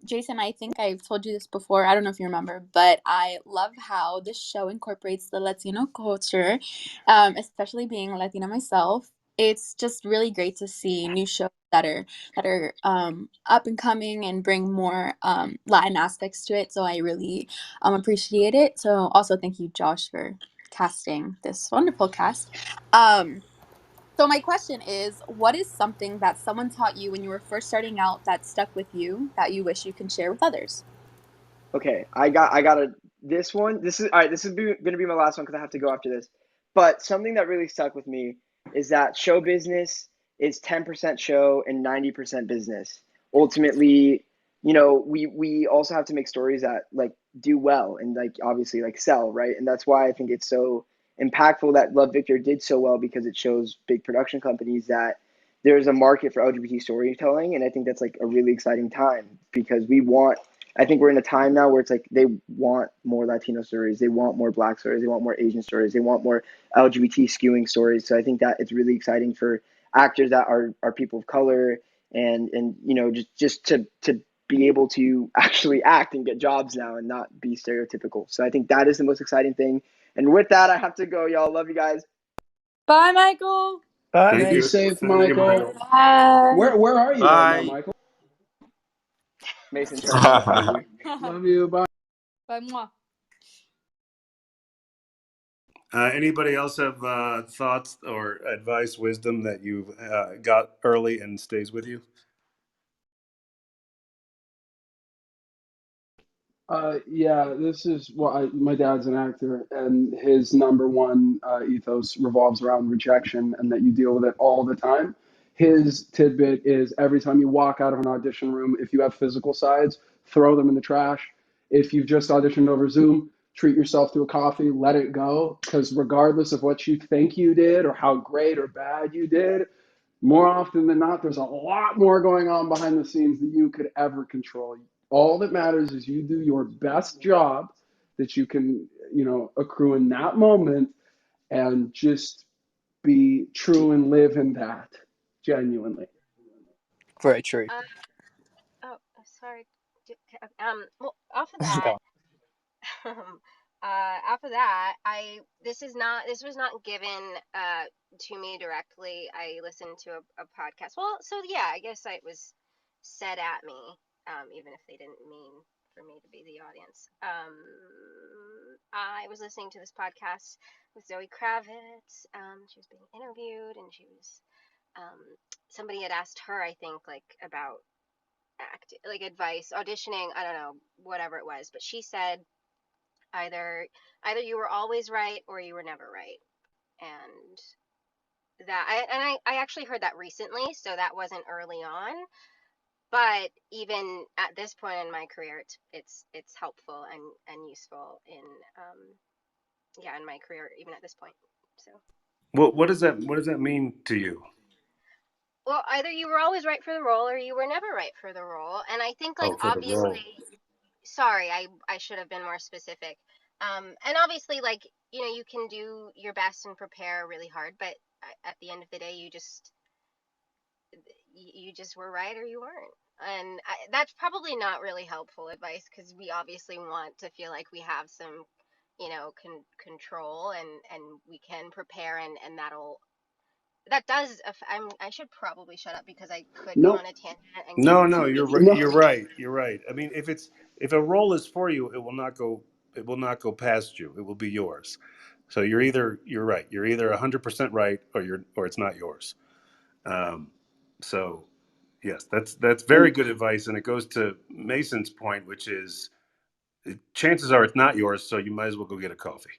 Jason, I think I've told you this before. I don't know if you remember, but I love how this show incorporates the Latino culture, especially being Latina myself. It's just really great to see new shows that are up and coming and bring more Latin aspects to it. So I really appreciate it. So also thank you, Josh, for casting this wonderful cast. So my question is, what is something that someone taught you when you were first starting out that stuck with you that you wish you can share with others? Okay, I got this one. This is all right. This is gonna be my last one because I have to go after this. But something that really stuck with me is that show business is 10% show and 90% business. Ultimately, we also have to make stories that like do well and like obviously like sell, right? And that's why I think it's so impactful that Love Victor did so well, because it shows big production companies that there's a market for LGBT storytelling, and I think that's like a really exciting time because I think we're in a time now where it's like they want more Latino stories, they want more Black stories, they want more Asian stories, they want more LGBT skewing stories. So I think that it's really exciting for actors that are people of color, and just to be able to actually act and get jobs now and not be stereotypical. So I think that is the most exciting thing. And with that, I have to go, y'all. Love you guys. Bye, Michael. Bye. Thank Be you. safe, Thank you, Michael. Michael. Bye. Where are you right now, Bye. Michael? Mason said bye, baby. Love you. Bye. Bye, mwah. Anybody else have thoughts or advice, wisdom that you've got early and stays with you? Yeah, this is my dad's an actor, and his number one ethos revolves around rejection and that you deal with it all the time. His tidbit is every time you walk out of an audition room, if you have physical sides, throw them in the trash. If you've just auditioned over Zoom, treat yourself to a coffee, let it go, because regardless of what you think you did or how great or bad you did, more often than not, there's a lot more going on behind the scenes that you could ever control. All that matters is you do your best job that you can, accrue in that moment, and just be true and live in that genuinely. Very true. Oh, sorry. Well, off of that, off of that, this was not given to me directly. I listened to a podcast. Well, so yeah, I guess it was said at me, even if they didn't mean for me to be the audience. I was listening to this podcast with Zoe Kravitz. She was being interviewed, and she was somebody had asked her, I think, like about like advice, auditioning. I don't know, whatever it was, but she said either you were always right or you were never right. And I actually heard that recently, so that wasn't early on, but even at this point in my career, it's helpful and useful in in my career even at this point. So. What does that mean to you? Well, either you were always right for the role or you were never right for the role. And I think, like, Oh, for the role. obviously, sorry, I should have been more specific. And obviously, like, you can do your best and prepare really hard, but at the end of the day, you just were right or you weren't. And that's probably not really helpful advice because we obviously want to feel like we have some, control and we can prepare and that does. I should probably shut up because I could go No, on a tangent and get No, you're right. no. You're right. You're right. I mean, if a role is for you, it will not go past you. It will be yours. So you're right. You're either 100% right or it's not yours. Um, so yes, that's very And good advice, and it goes to Mason's point, which is chances are it's not yours, so you might as well go get a coffee.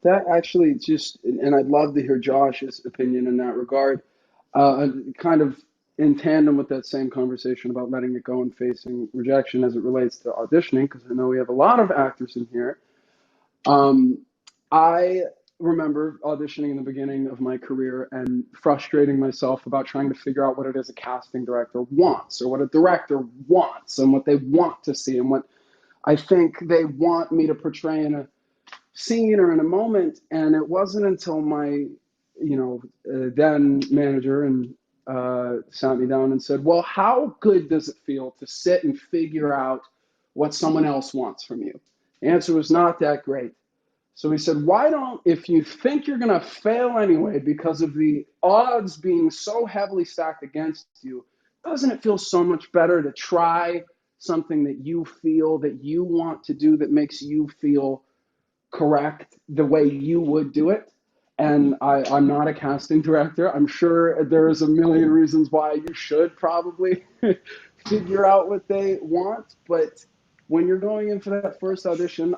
that actually just, and I'd love to hear Josh's opinion in that regard, kind of in tandem with that same conversation about letting it go and facing rejection as it relates to auditioning, because I know we have a lot of actors in here. Um, I remember auditioning in the beginning of my career and frustrating myself about trying to figure out what it is a casting director wants or what a director wants and what they want to see and what I think they want me to portray in a scene or in a moment. And it wasn't until my, then manager and sat me down and said, "Well, how good does it feel to sit and figure out what someone else wants from you?" The answer was not that great. So he said, "Why don't, if you think you're going to fail anyway because of the odds being so heavily stacked against you, doesn't it feel so much better to try something that you feel that you want to do that makes you feel correct the way you would do it?" And I'm not a casting director. I'm sure there's a million reasons why you should probably figure out what they want. But when you're going in for that first audition,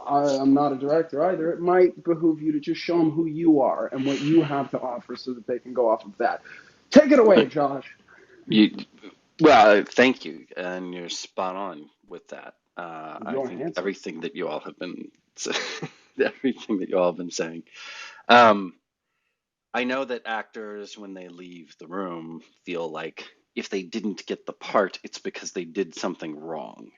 I'm not a director either. It might behoove you to just show them who you are and what you have to offer so that they can go off of that. Take it away, Josh. Well, thank you, and you're spot on with that. I You're think handsome. everything that you all have been everything that you all have been saying. Um, I know that actors, when they leave the room, feel like if they didn't get the part, it's because they did something wrong.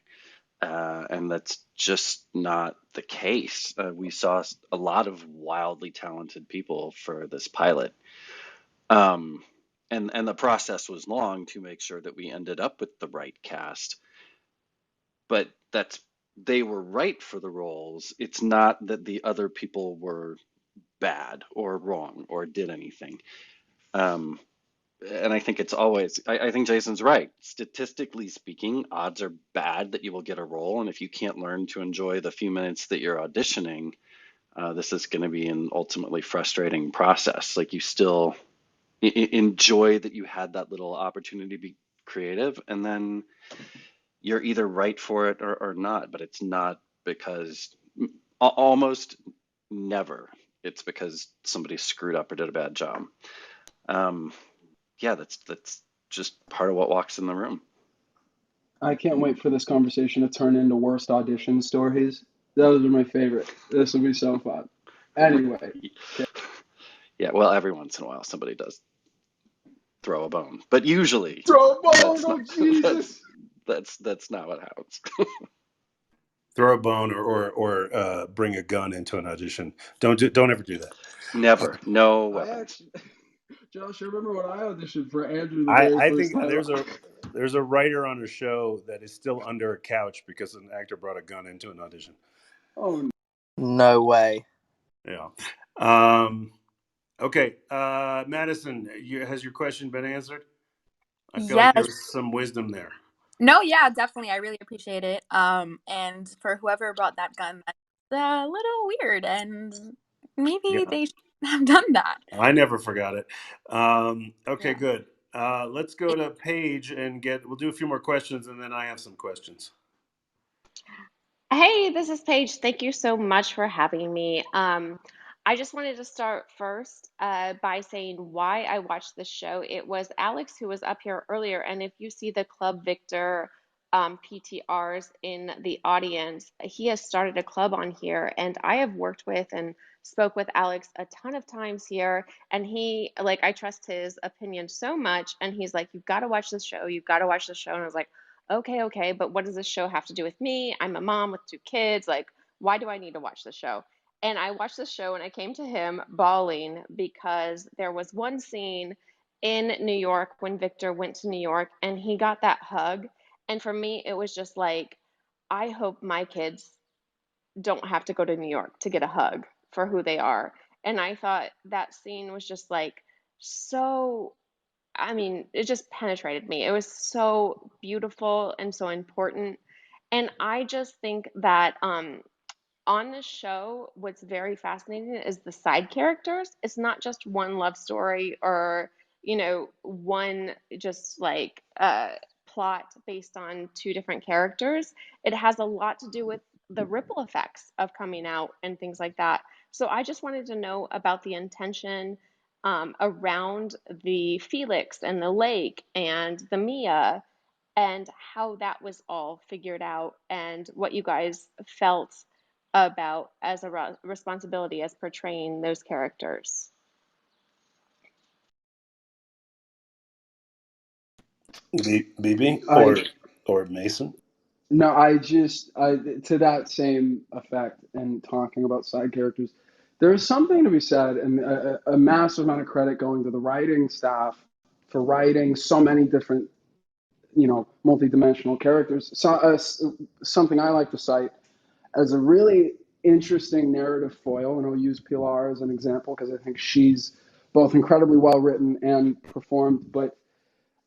And that's just not the case. We saw a lot of wildly talented people for this pilot. Um, and the process was long to make sure that we ended up with the right cast. But they were right for the roles. It's not that the other people were bad or wrong or did anything. Um, and I think I think Jason's right. Statistically speaking, odds are bad that you will get a role. And if you can't learn to enjoy the few minutes that you're auditioning, this is going to be an ultimately frustrating process. Like you still enjoy that you had that little opportunity to be creative, and then you're either right for it or not. But it's not because almost never it's because somebody screwed up or did a bad job. Um, yeah, that's just part of what walks in the room. I can't wait for this conversation to turn into worst audition stories. Those are my favorite. This will be so fun. Anyway, Yeah, well, every once in a while somebody does throw a bone, but usually throw a bone, that's oh not Jesus! that's not what happens. Throw a bone or bring a gun into an audition. Don't ever do that. Never, no I weapons. actually, Josh, I remember when I auditioned for Andrew the very I first think time. there's a writer on a show that is still under a couch because an actor brought a gun into an audition. Oh, No way. Yeah. Okay. Madison, has your question been answered? I feel like there Yes. was some wisdom there. No, yeah, definitely. I really appreciate it. And for whoever brought that gun, that's a little weird, and maybe Yeah. they should have done that. I never forgot it. Okay, Yeah. good. Let's go to Paige and we'll do a few more questions and then I have some questions. Hey, this is Paige. Thank you so much for having me. I just wanted to start first by saying why I watched this show. It was Alex who was up here earlier, and if you see the Club Victor PTRs in the audience, he has started a club on here, and I have worked with and spoke with Alex a ton of times here, and he, like, I trust his opinion so much, and he's like, you've got to watch this show, you've got to watch this show, and I was like, okay, but what does this show have to do with me? I'm a mom with 2 kids, like, why do I need to watch this show? And I watched the show and I came to him bawling because there was one scene in New York when Victor went to New York and he got that hug. And for me, it was just like, I hope my kids don't have to go to New York to get a hug for who they are. And I thought that scene was just like so, I mean, it just penetrated me. It was so beautiful and so important. And I just think that on this show, what's very fascinating is the side characters. It's not just one love story or, one just like plot based on 2 different characters. It has a lot to do with the ripple effects of coming out and things like that. So I just wanted to know about the intention around the Felix and the lake and the Mia and how that was all figured out and what you guys felt about as a responsibility as portraying those characters. BB I or Mason? No, I to that same effect and talking about side characters, there is something to be said, and a massive amount of credit going to the writing staff for writing so many different, multi-dimensional characters. So, something I like to cite as a really interesting narrative foil, and I'll use Pilar as an example because I think she's both incredibly well written and performed, but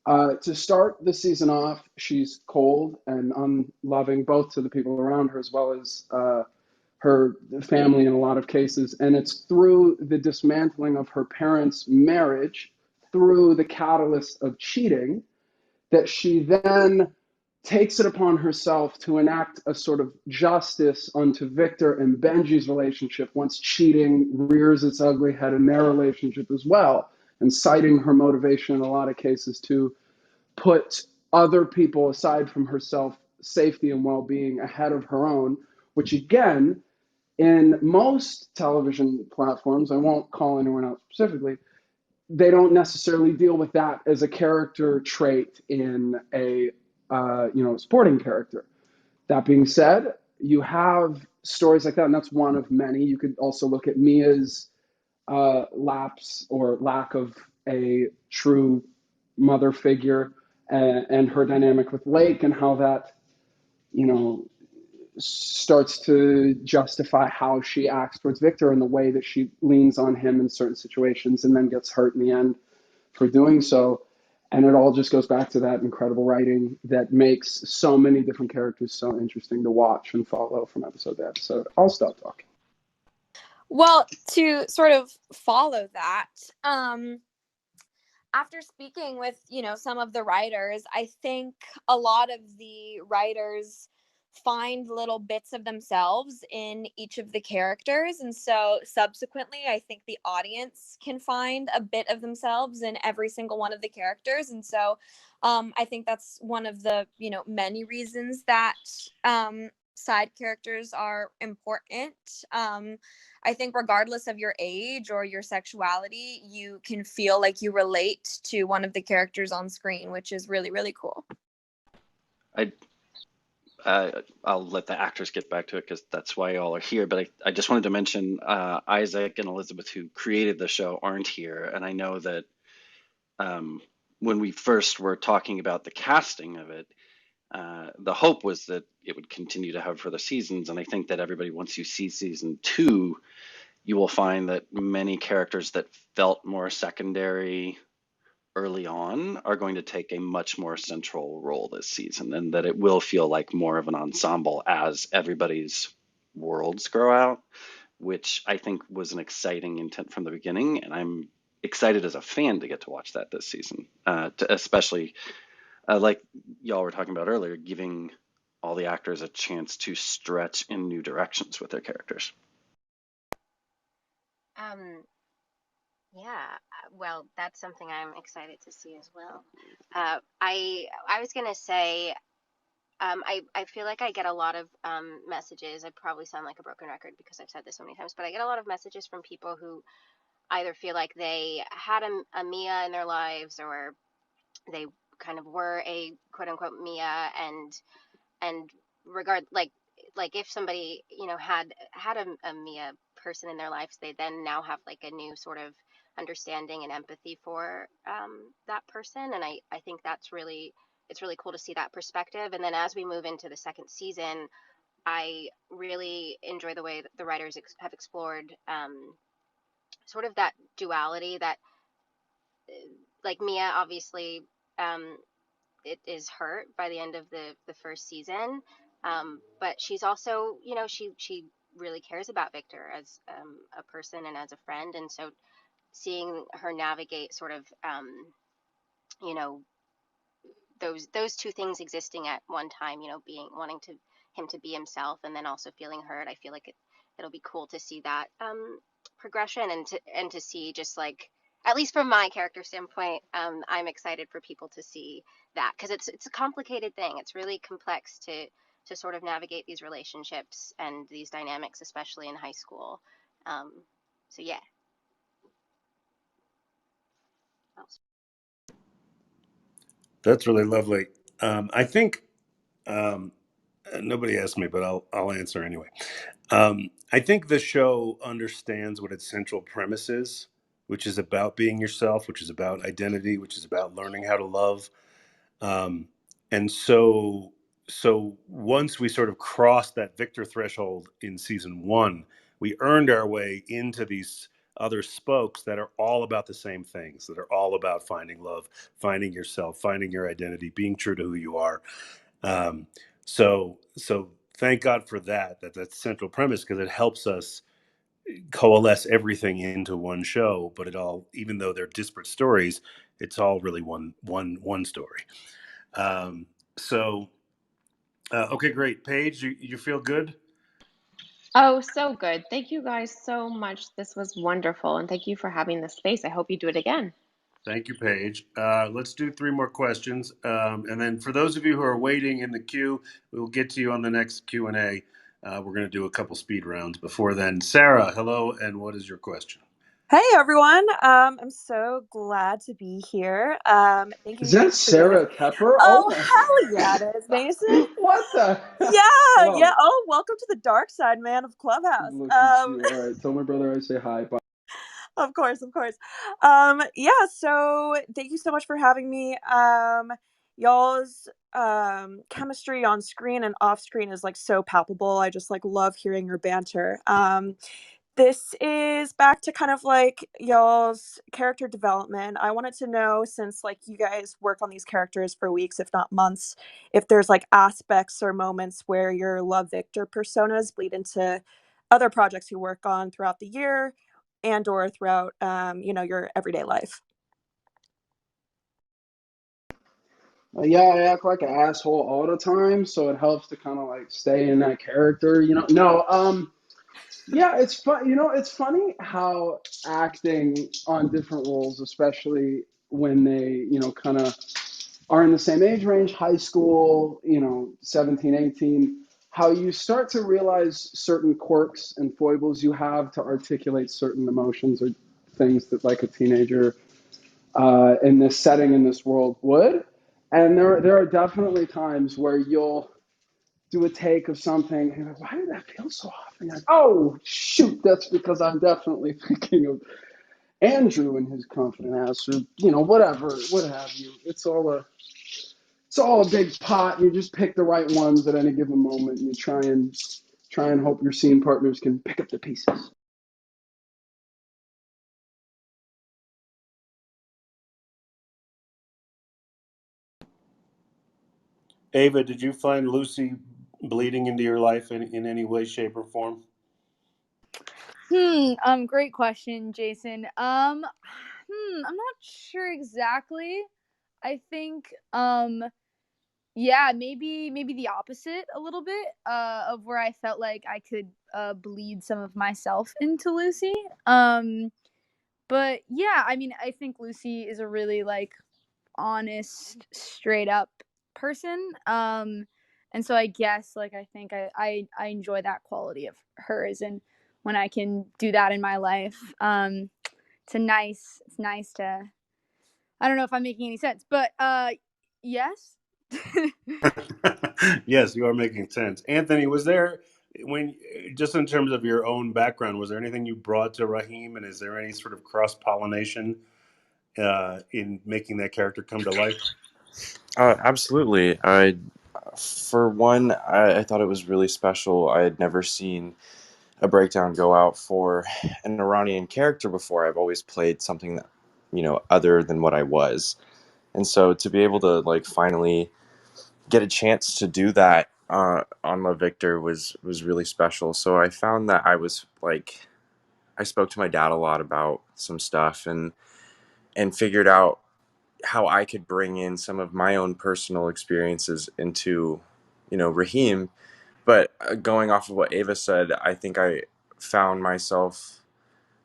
to start the season off, she's cold and unloving, both to the people around her as well as her family in a lot of cases. And it's through the dismantling of her parents' marriage, through the catalyst of cheating, that she then takes it upon herself to enact a sort of justice unto Victor and Benji's relationship once cheating rears its ugly head in their relationship as well, and citing her motivation in a lot of cases to put other people aside from herself, safety and well-being ahead of her own, which again, in most television platforms, I won't call anyone out specifically, they don't necessarily deal with that as a character trait in a sporting character. That being said, you have stories like that, and that's one of many. You could also look at Mia's lapse or lack of a true mother figure and her dynamic with Lake and how that, starts to justify how she acts towards Victor and the way that she leans on him in certain situations and then gets hurt in the end for doing so. And it all just goes back to that incredible writing that makes so many different characters so interesting to watch and follow from episode to episode. I'll stop talking. Well, to sort of follow that, after speaking with, some of the writers, I think a lot of the writers find little bits of themselves in each of the characters. And so subsequently, I think the audience can find a bit of themselves in every single one of the characters. And so I think that's one of the, many reasons that side characters are important. I think regardless of your age or your sexuality, you can feel like you relate to one of the characters on screen, which is really, really cool. I'll let the actors get back to it because that's why y'all are here. But I just wanted to mention Isaac and Elizabeth, who created the show, aren't here. And I know that when we first were talking about the casting of it, the hope was that it would continue to have further seasons. And I think that everybody, once you see season 2, you will find that many characters that felt more secondary early on are going to take a much more central role this season, and that it will feel like more of an ensemble as everybody's worlds grow out, which I think was an exciting intent from the beginning. And I'm excited as a fan to get to watch that this season, especially like y'all were talking about earlier, giving all the actors a chance to stretch in new directions with their characters. Yeah, well, that's something I'm excited to see as well. I was gonna say, I feel like I get a lot of messages. I probably sound like a broken record because I've said this so many times, but I get a lot of messages from people who either feel like they had a Mia in their lives, or they kind of were a quote unquote Mia, and regard like if somebody had a Mia person in their lives, they then now have like a new sort of understanding and empathy for that person, and I think it's really cool to see that perspective. And then as we move into the second season, I really enjoy the way that the writers have explored sort of that duality that like Mia obviously um, it is hurt by the end of the first season, but she's also she really cares about Victor as a person and as a friend, and so seeing her navigate sort of you know those two things existing at one time, being wanting to him to be himself and then also feeling hurt. I feel like it'll be cool to see that progression, and to see just like, at least from my character standpoint, I'm excited for people to see that, because it's a complicated thing. It's really complex to sort of navigate these relationships and these dynamics, especially in high school. So yeah. That's really lovely. I think nobody asked me, but I'll answer anyway. I think the show understands what its central premise is, which is about being yourself, which is about identity, which is about learning how to love. Um, and so once we sort of crossed that Victor threshold in season one, we earned our way into these other spokes that are all about the same things, that are all about finding love, finding yourself, finding your identity, being true to who you are. Um, so thank God for that's central premise, because it helps us coalesce everything into one show. But it all, even though they're disparate stories, it's all really one story. So okay, great. Paige, you feel good? Oh, so good. Thank you guys so much. This was wonderful. And thank you for having this space. I hope you do it again. Thank you, Paige. Let's do 3 more questions, and then for those of you who are waiting in the queue, we will get to you on the next Q&A. We're going to do a couple speed rounds before then. Sarah, hello, and what is your question? Hey everyone, I'm so glad to be here. Thank Is you that for giving us. Sarah Tepper? Oh Oh my hell yeah, it is, Mason. What the Yeah. Oh, Oh, welcome to the dark side, man, of Clubhouse. look at you. All right, tell my brother I say hi. Bye. Of course, of course. Yeah. So thank you so much for having me. Y'all's chemistry on screen and off screen is like so palpable. I just like love hearing your banter. This is back to kind of like y'all's character development. I wanted to know, since like you guys work on these characters for weeks, if not months, if there's like aspects or moments where your Love Victor personas bleed into other projects you work on throughout the year and or throughout your everyday life. Yeah, I act like an asshole all the time, so it helps to kind of like stay in that character, No, yeah, it's fun. It's funny how acting on different roles, especially when they, kind of are in the same age range, high school, 17, 18, how you start to realize certain quirks and foibles you have to articulate certain emotions or things that like a teenager in this setting, in this world would. And there are definitely times where you'll do a take of something and you're like, why did that feel so off? And you're like, oh, shoot, that's because I'm definitely thinking of Andrew and his confident ass, or, whatever, what have you. It's all a big pot. You just pick the right ones at any given moment, and you try and hope your scene partners can pick up the pieces. Ava, did you find Lucy bleeding into your life in any way, shape, or form? Great question, Jason. I'm not sure exactly. I think Yeah, maybe the opposite a little bit of where I felt like I could bleed some of myself into Lucy. But yeah, I mean, I think Lucy is a really like honest, straight up person. And so I guess like I think I enjoy that quality of hers, and when I can do that in my life, it's nice to. I don't know if I'm making any sense, but yes. Yes, you are making sense. Anthony, was there when just in terms of your own background, was there anything you brought to Raheem, and is there any sort of cross pollination in making that character come to life? Absolutely. For one, I thought it was really special. I had never seen a breakdown go out for an Iranian character before. I've always played something that, other than what I was. And so to be able to like finally get a chance to do that on La Victor was really special. So I found that I spoke to my dad a lot about some stuff and figured out how I could bring in some of my own personal experiences into, Raheem. But going off of what Ava said, I think I found myself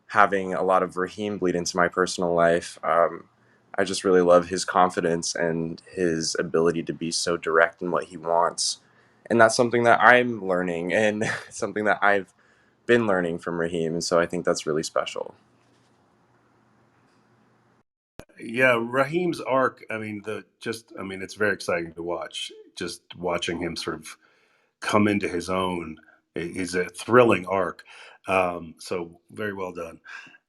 having a lot of Raheem bleed into my personal life. I just really love his confidence and his ability to be so direct in what he wants. And that's something that I'm learning and something that I've been learning from Raheem. And so I think that's really special. Yeah, Raheem's arc, I mean, it's very exciting to watch. Just watching him sort of come into his own is a thrilling arc. So very well done.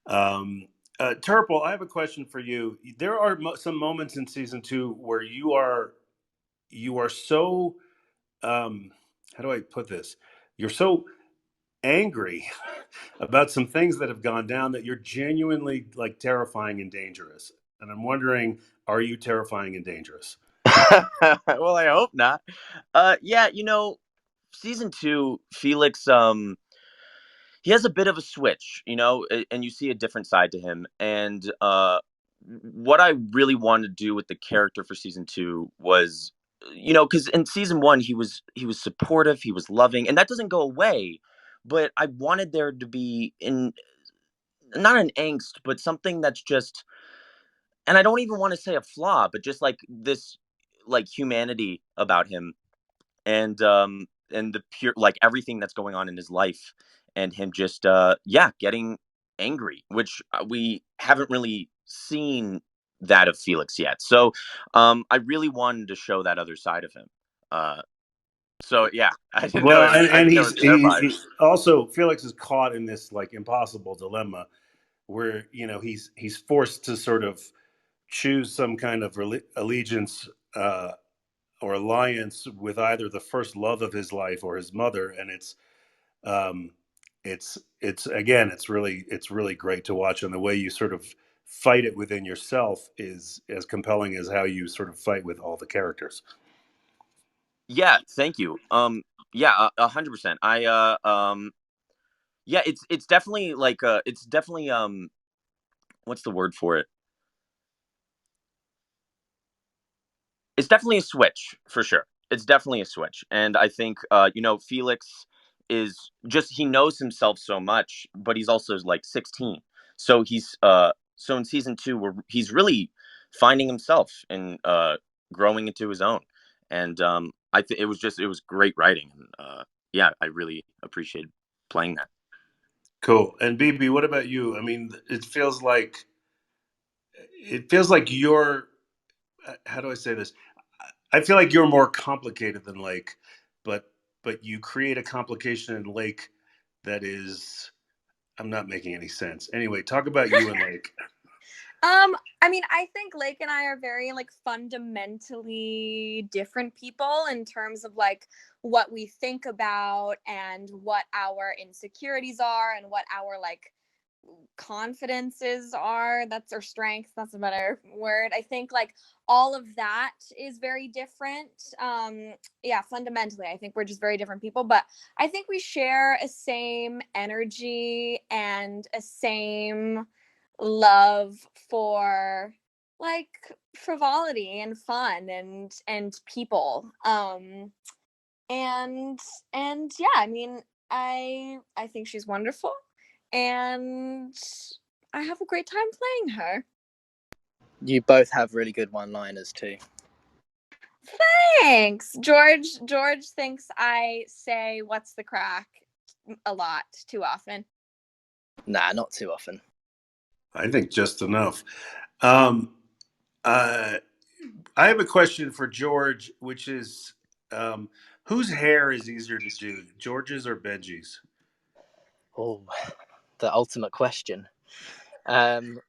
Um, Turple, I have a question for you. There are some moments in season two where you are so how do I put this? You're so angry about some things that have gone down that you're genuinely like terrifying and dangerous. And I'm wondering, are you terrifying and dangerous? Well, I hope not. Yeah, season two, Felix, he has a bit of a switch, and you see a different side to him. And what I really wanted to do with the character for season two was, because in season one he was supportive, he was loving, and that doesn't go away. But I wanted there to be in not an angst, but something that's just, and I don't even want to say a flaw, but just like this, like humanity about him, and the pure, like everything that's going on in his life, and him just yeah, getting angry, which we haven't really seen that of Felix yet. So I really wanted to show that other side of him. uh so yeah, Well, I and didn't know it was terrifying. he also Felix is caught in this like impossible dilemma where he's forced to sort of choose some kind of allegiance or alliance with either the first love of his life or his mother, and um, it's again, it's really great to watch, and the way you sort of fight it within yourself is as compelling as how you sort of fight with all the characters. Yeah, thank you. Yeah, 100%. Yeah, it's definitely like it's definitely what's the word for it? It's definitely a switch for sure. It's definitely a switch, and I think Felix is just, he knows himself so much, but he's also like 16. So so in season two, where he's really finding himself and growing into his own, and I think it was great writing, and yeah, I really appreciated playing that. Cool. And BB, what about you? I mean, it feels like you're how do I say this? I feel like you're more complicated than Lake, but you create a complication in Lake that is, I'm not making any sense. Anyway, talk about you and Lake. I mean, I think Lake and I are very like fundamentally different people in terms of like what we think about and what our insecurities are and what our like confidences are. That's our strength. That's a better word. I think like all of that is very different. Yeah, fundamentally, I think we're just very different people, but I think we share a same energy and a same love for like frivolity and fun and people. And yeah, I mean, I think she's wonderful, and I have a great time playing her. You both have really good one-liners too. Thanks. George thinks I say "what's the crack" a lot too often. Nah, not too often. I think just enough. Um, I have a question for George, which is, whose hair is easier to do, George's or Benji's? Oh, the ultimate question. Um,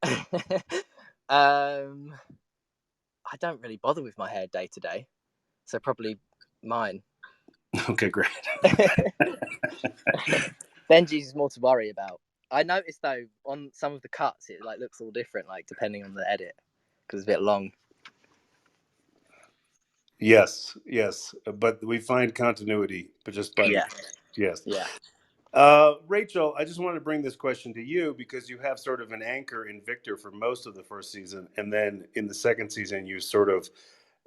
um, I don't really bother with my hair day to day, so probably mine. Okay, great. Benji's is more to worry about. I noticed though on some of the cuts it like looks all different, like depending on the edit, because it's a bit long. Yes, but we find continuity, but just by Yeah, yes. yeah. Rachel, I just wanted to bring this question to you because you have sort of an anchor in Victor for most of the first season, and then in the second season, you sort of,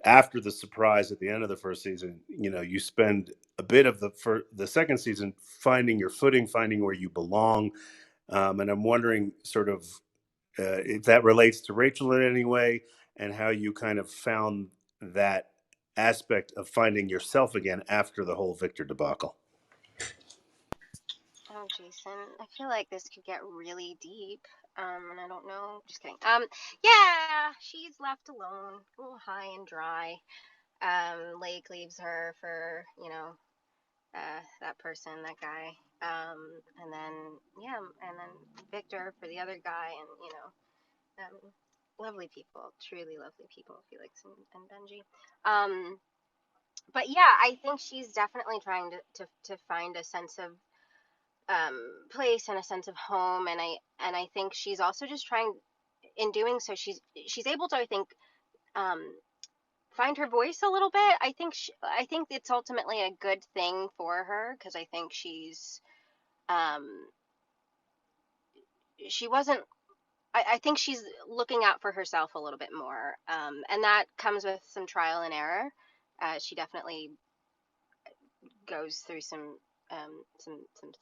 after the surprise at the end of the first season, you spend a bit of the second season finding your footing, finding where you belong, and I'm wondering sort of if that relates to Rachel in any way, and how you kind of found that aspect of finding yourself again after the whole Victor debacle. Oh, Jason, I feel like this could get really deep. And I don't know. Just kidding. Yeah, she's left alone, a little high and dry. Lake leaves her for, that person, that guy. And then, yeah, and then Victor for the other guy, and, lovely people, truly lovely people, Felix and Benji. But yeah, I think she's definitely trying to find a sense of place and a sense of home, and I think she's also just trying, in doing so, she's able to, I think, find her voice a little bit. I think it's ultimately a good thing for her, because I think she wasn't. I think she's looking out for herself a little bit more, and that comes with some trial and error. She definitely goes through some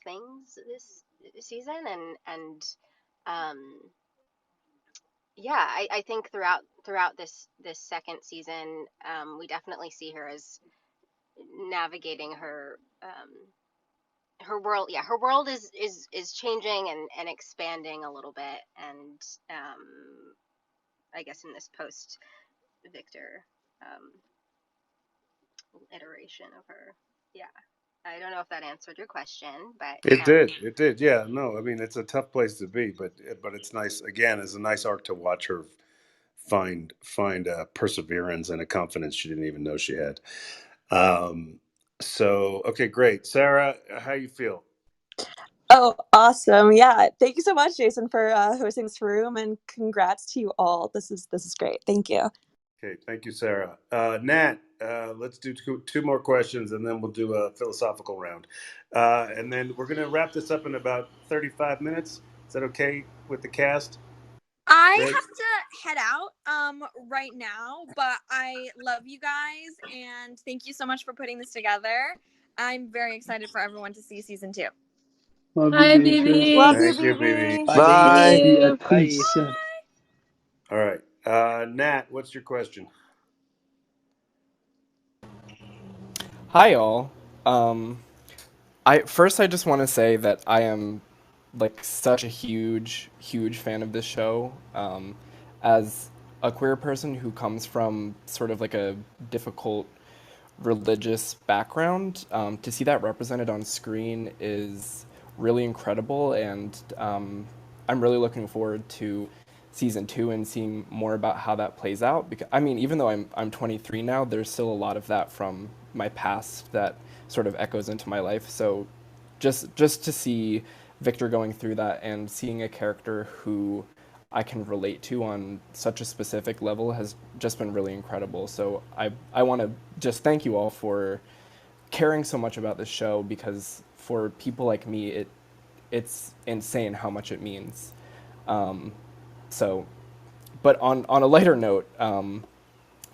things this season, and yeah, I think throughout this second season, we definitely see her as navigating her world. Yeah, her world is changing and expanding a little bit, and I guess in this post Victor iteration of her. Yeah, I don't know if that answered your question, but It did. Yeah, no, I mean, it's a tough place to be, but it's nice. Again, it's a nice arc to watch her find perseverance and a confidence she didn't even know she had. So okay, great. Sarah, how you feel? Oh, awesome. Yeah. Thank you so much, Jason, for hosting this room, and congrats to you all. This is great. Thank you. Okay, thank you, Sarah. Nat, let's do two more questions, and then we'll do a philosophical round, and then we're going to wrap this up in about 35 minutes. Is that okay with the cast? I Great. have to head out right now, but I love you guys, and thank you so much for putting this together. I'm very excited for everyone to see season 2. Love you, Hi, Beatrice. BB. Love you, Thank you, BB. BB. bye, Thank BB. Bye. Be at you. Bye. peace. All right, Nat, what's your question? Hi, all. I just want to say that I am like such a huge fan of this show. As a queer person who comes from sort of like a difficult religious background, to see that represented on screen is really incredible, and I'm really looking forward to season 2 and seeing more about how that plays out. Because I mean, even though I'm 23 now, there's still a lot of that from my past that sort of echoes into my life. So just to see Victor going through that and seeing a character who I can relate to on such a specific level has just been really incredible. So I want to just thank you all for caring so much about this show, because for people like me, it's insane how much it means. So But on a lighter note,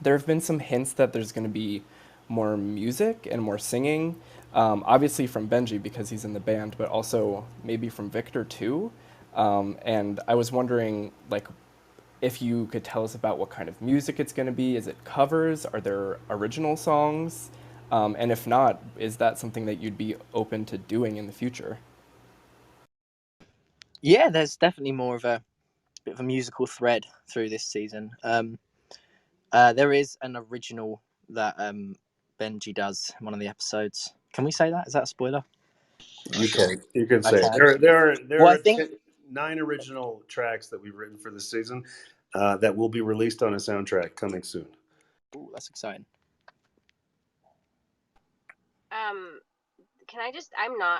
there have been some hints that there's going to be more music and more singing, obviously from Benji because he's in the band, but also maybe from Victor too. And I was wondering, like, if you could tell us about what kind of music it's going to be. Is it covers? Are there original songs? And if not, is that something that you'd be open to doing in the future? Yeah, there's definitely more of a bit of a musical thread through this season. There is an original that Benji does in one of the episodes. Can we say that? Is that a spoiler? You can I say it. can. There Well, I are think. 9 original tracks that we've written for this season that will be released on a soundtrack coming soon. Ooh, that's exciting.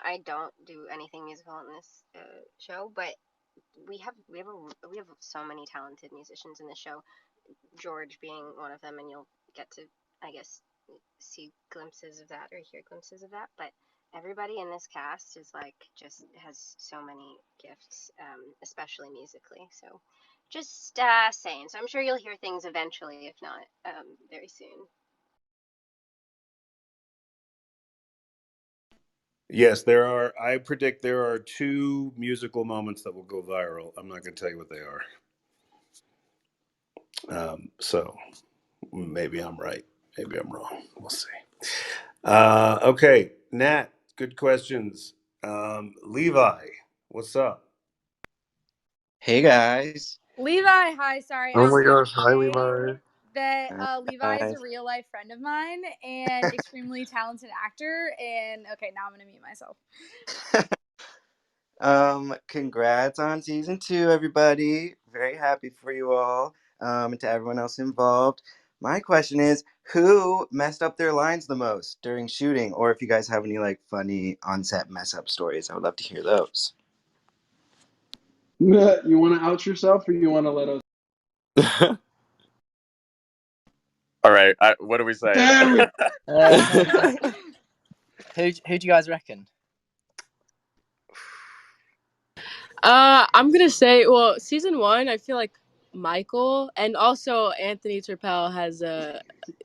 I don't do anything musical in this show, but we have so many talented musicians in the show. George being one of them, and you'll get to, I guess, see glimpses of that or hear glimpses of that. But everybody in this cast is just has so many gifts, especially musically. So just saying. So I'm sure you'll hear things eventually, if not very soon. Yes, I predict there are 2 musical moments that will go viral. I'm not going to tell you what they are. So maybe I'm right. Maybe I'm wrong. We'll see. Okay, Nat, good questions. Levi, what's up? Hey guys. Levi, hi. Sorry, Oh I my should gosh, hi say Levi. that Levi is a Guys. real life friend of mine and extremely talented actor. And okay, now I'm gonna mute myself. Congrats on season 2, everybody. Very happy for you all. And to everyone else involved. My question is, who messed up their lines the most during shooting? Or if you guys have any funny on-set mess up stories, I would love to hear those. You want to out yourself, or you want to let us? All right, what are we saying? There we Who do you guys reckon? I'm gonna say, well, season 1, I feel like Michael and also Anthony Turpel has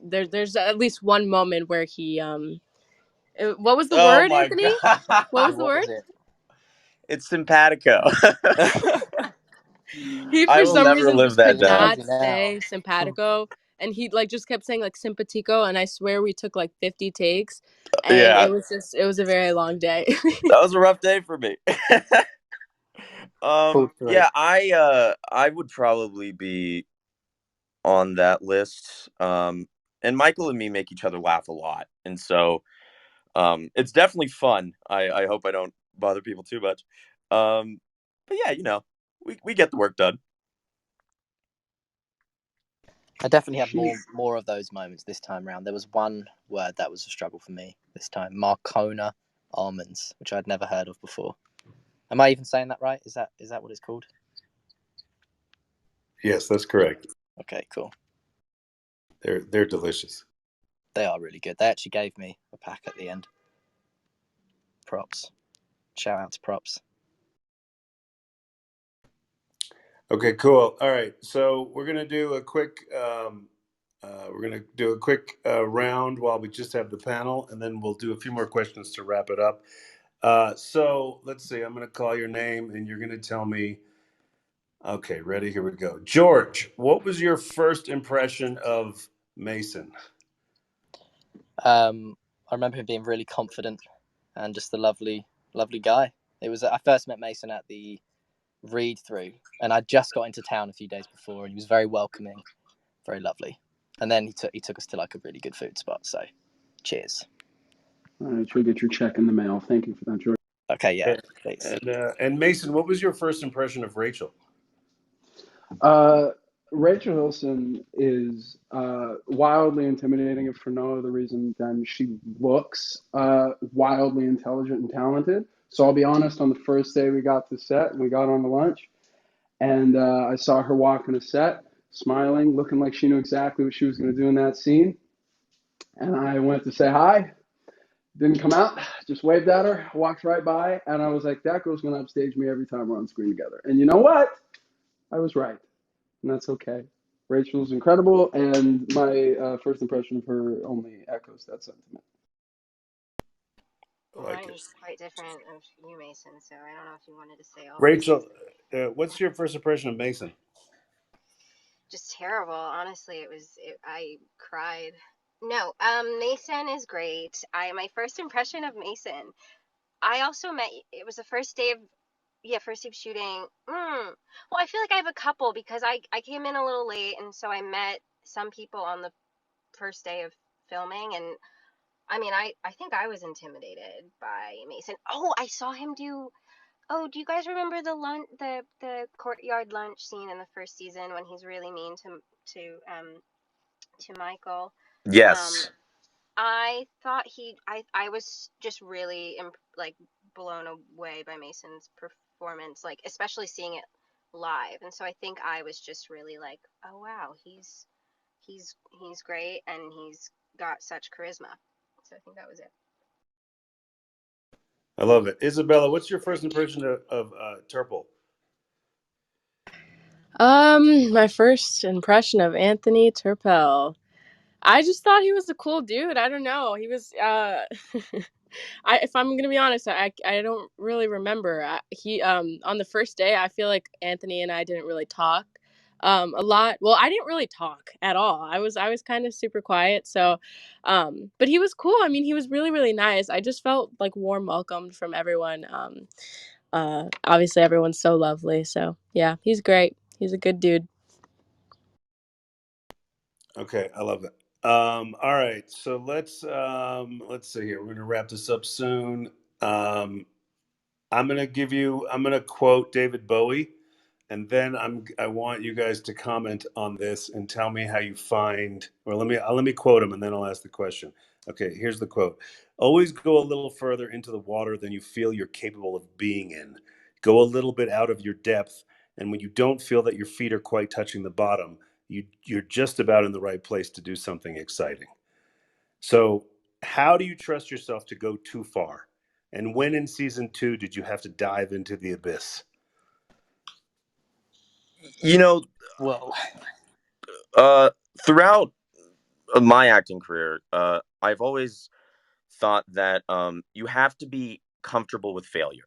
there's at least one moment where he what was the Oh word, my Anthony? god! What was the What word? was it? It's simpatico. He I for will some never reason live just that could Being down. not nosy say now. simpatico, and he just kept saying simpatico, and I swear we took 50 takes, and Yeah, it was a very long day. that was a rough day for me. Pulled through. Yeah, I would probably be on that list. And Michael and me make each other laugh a lot, and so it's definitely fun. I hope I don't bother people too much. But yeah, we get the work done. I definitely have She. more of those moments this time around. There was one word that was a struggle for me this time. Marcona almonds, which I'd never heard of before. Am I even saying that right? Is that what it's called? Yes, that's correct. Okay, cool. They're delicious. They are really good. They actually gave me a pack at the end. Props. Shout out to Props. Okay, cool. All right, so we're gonna do a quick round while we just have the panel, and then we'll do a few more questions to wrap it up. So let's see. I'm gonna call your name, and you're gonna tell me. Okay, ready? Here we go. George, what was your first impression of Mason? I remember him being really confident and just a lovely guy. I first met Mason at the read through, and I just got into town a few days before, and he was very welcoming, very lovely. And then he took us to a really good food spot. So, cheers. All right, you'll get your check in the mail. Thank you for that, George. Okay, yeah, And please. and Mason, what was your first impression of Rachel? Rachel Hilson is wildly intimidating, if for no other reason than she looks wildly intelligent and talented. So I'll be honest, on the first day we got to set and we got on the lunch, and I saw her walk on a set, smiling, looking like she knew exactly what she was going to do in that scene. And I went to say hi, didn't come out, just waved at her, walked right by, and I was like, that girl's going to upstage me every time we're on screen together. And you know what? I was right. and that's okay. Rachel's incredible, and my first impression of her only echoes that sentiment. I Well, like it. mine's quite different of you, Mason, so I don't know if you wanted to say all the Rachel, things. what's your first impression of Mason? Just terrible. Honestly, I cried. No, Mason is great. My first impression of Mason. I also met. It was the first day of yeah, first day of shooting. Well, I feel like I have a couple because I came in a little late, and so I met some people on the first day of filming, and I mean, I think I was intimidated by Mason. Oh, I saw him do. Oh, do you guys remember the courtyard lunch scene in the first season when he's really mean to Michael? Um, Yes. I thought I was just really like blown away by Mason's performance, like especially seeing it live. And so I think I was just really like, oh wow, he's great and he's got such charisma. So I think that was it. I love it. Isabella, what's your first impression of Turple? My first impression of Anthony Turpel. I just thought he was a cool dude. I don't know. He was if I'm gonna be honest, I don't really remember. He on the first day, I feel like Anthony and I didn't really talk a lot. Well, I didn't really talk at all. I was kind of super quiet. So, but he was cool. I mean, he was really really nice. I just felt like warm welcomed from everyone. Obviously everyone's so lovely. So yeah, he's great. He's a good dude. Okay, I love it. All right, so let's see here. We're gonna wrap this up soon. Um, I'm gonna quote David Bowie, and then I want you guys to comment on this and tell me how you find. Or let me quote him, and then I'll ask the question. Okay, here's the quote: "Always go a little further into the water than you feel you're capable of being in. Go a little bit out of your depth, and when you don't feel that your feet are quite touching the bottom, you're just about in the right place to do something exciting." So, how do you trust yourself to go too far? And when in season 2 did you have to dive into the abyss? You know, Whoa. uh, throughout my acting career, I've always thought that you have to be comfortable with failure.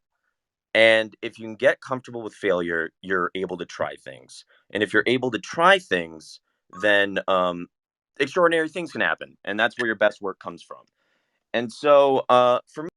And if you can get comfortable with failure, you're able to try things. And if you're able to try things, then extraordinary things can happen. And that's where your best work comes from. And so for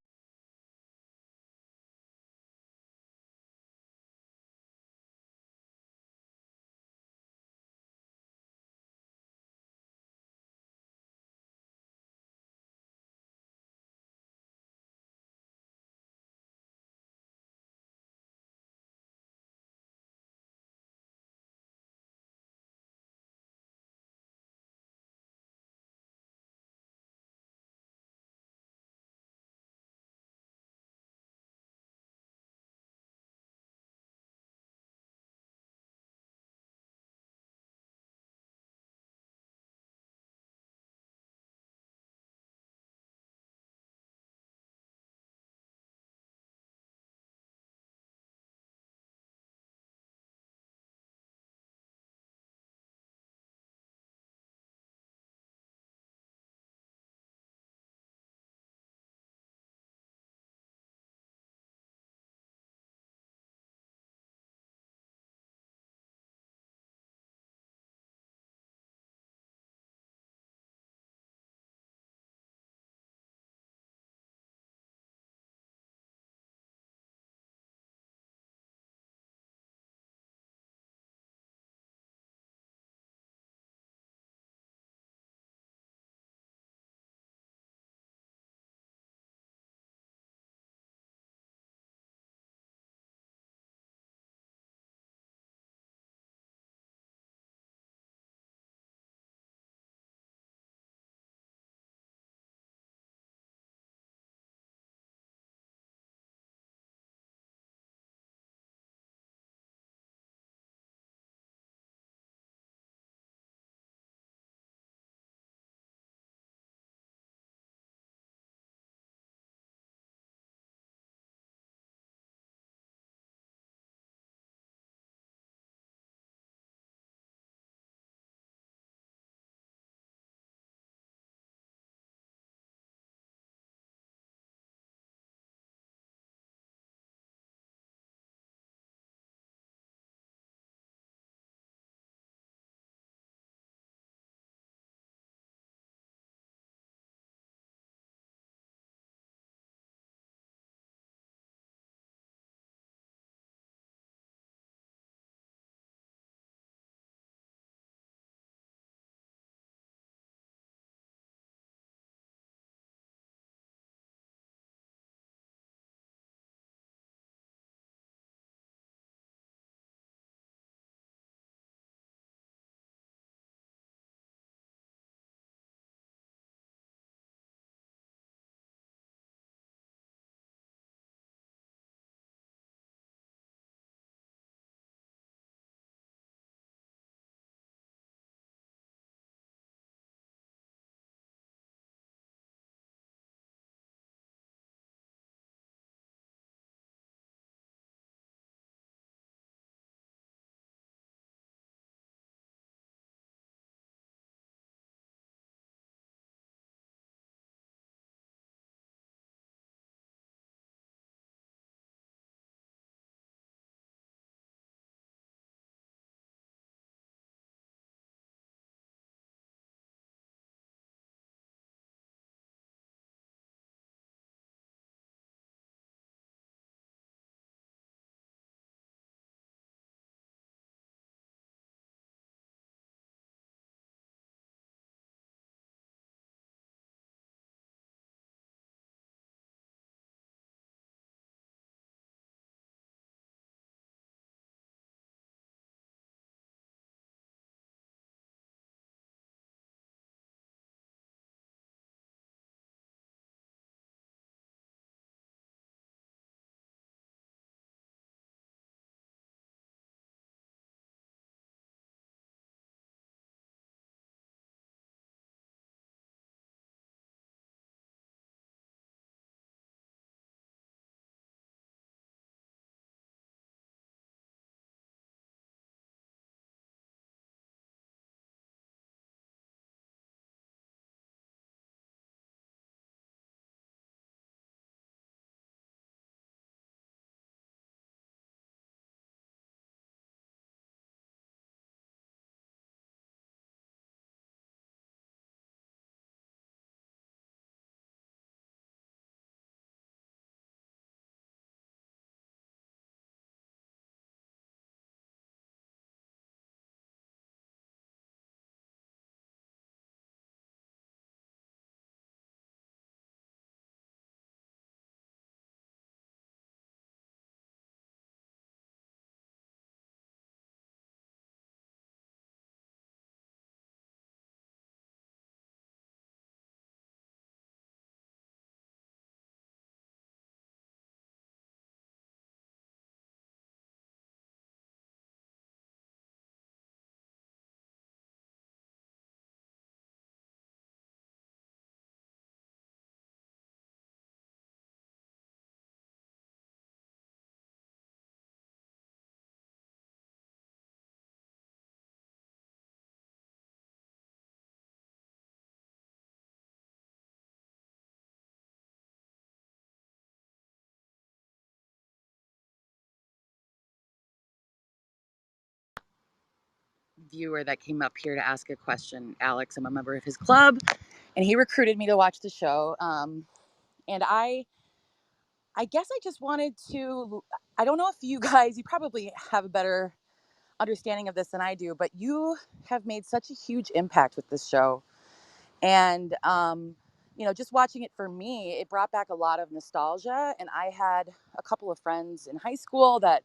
viewer that came up here to ask a question. Alex, I'm a member of his club, and he recruited me to watch the show. And I guess I just wanted to. I don't know if you guys, you probably have a better understanding of this than I do, but you have made such a huge impact with this show. And, just watching it for me, it brought back a lot of nostalgia. And I had a couple of friends in high school that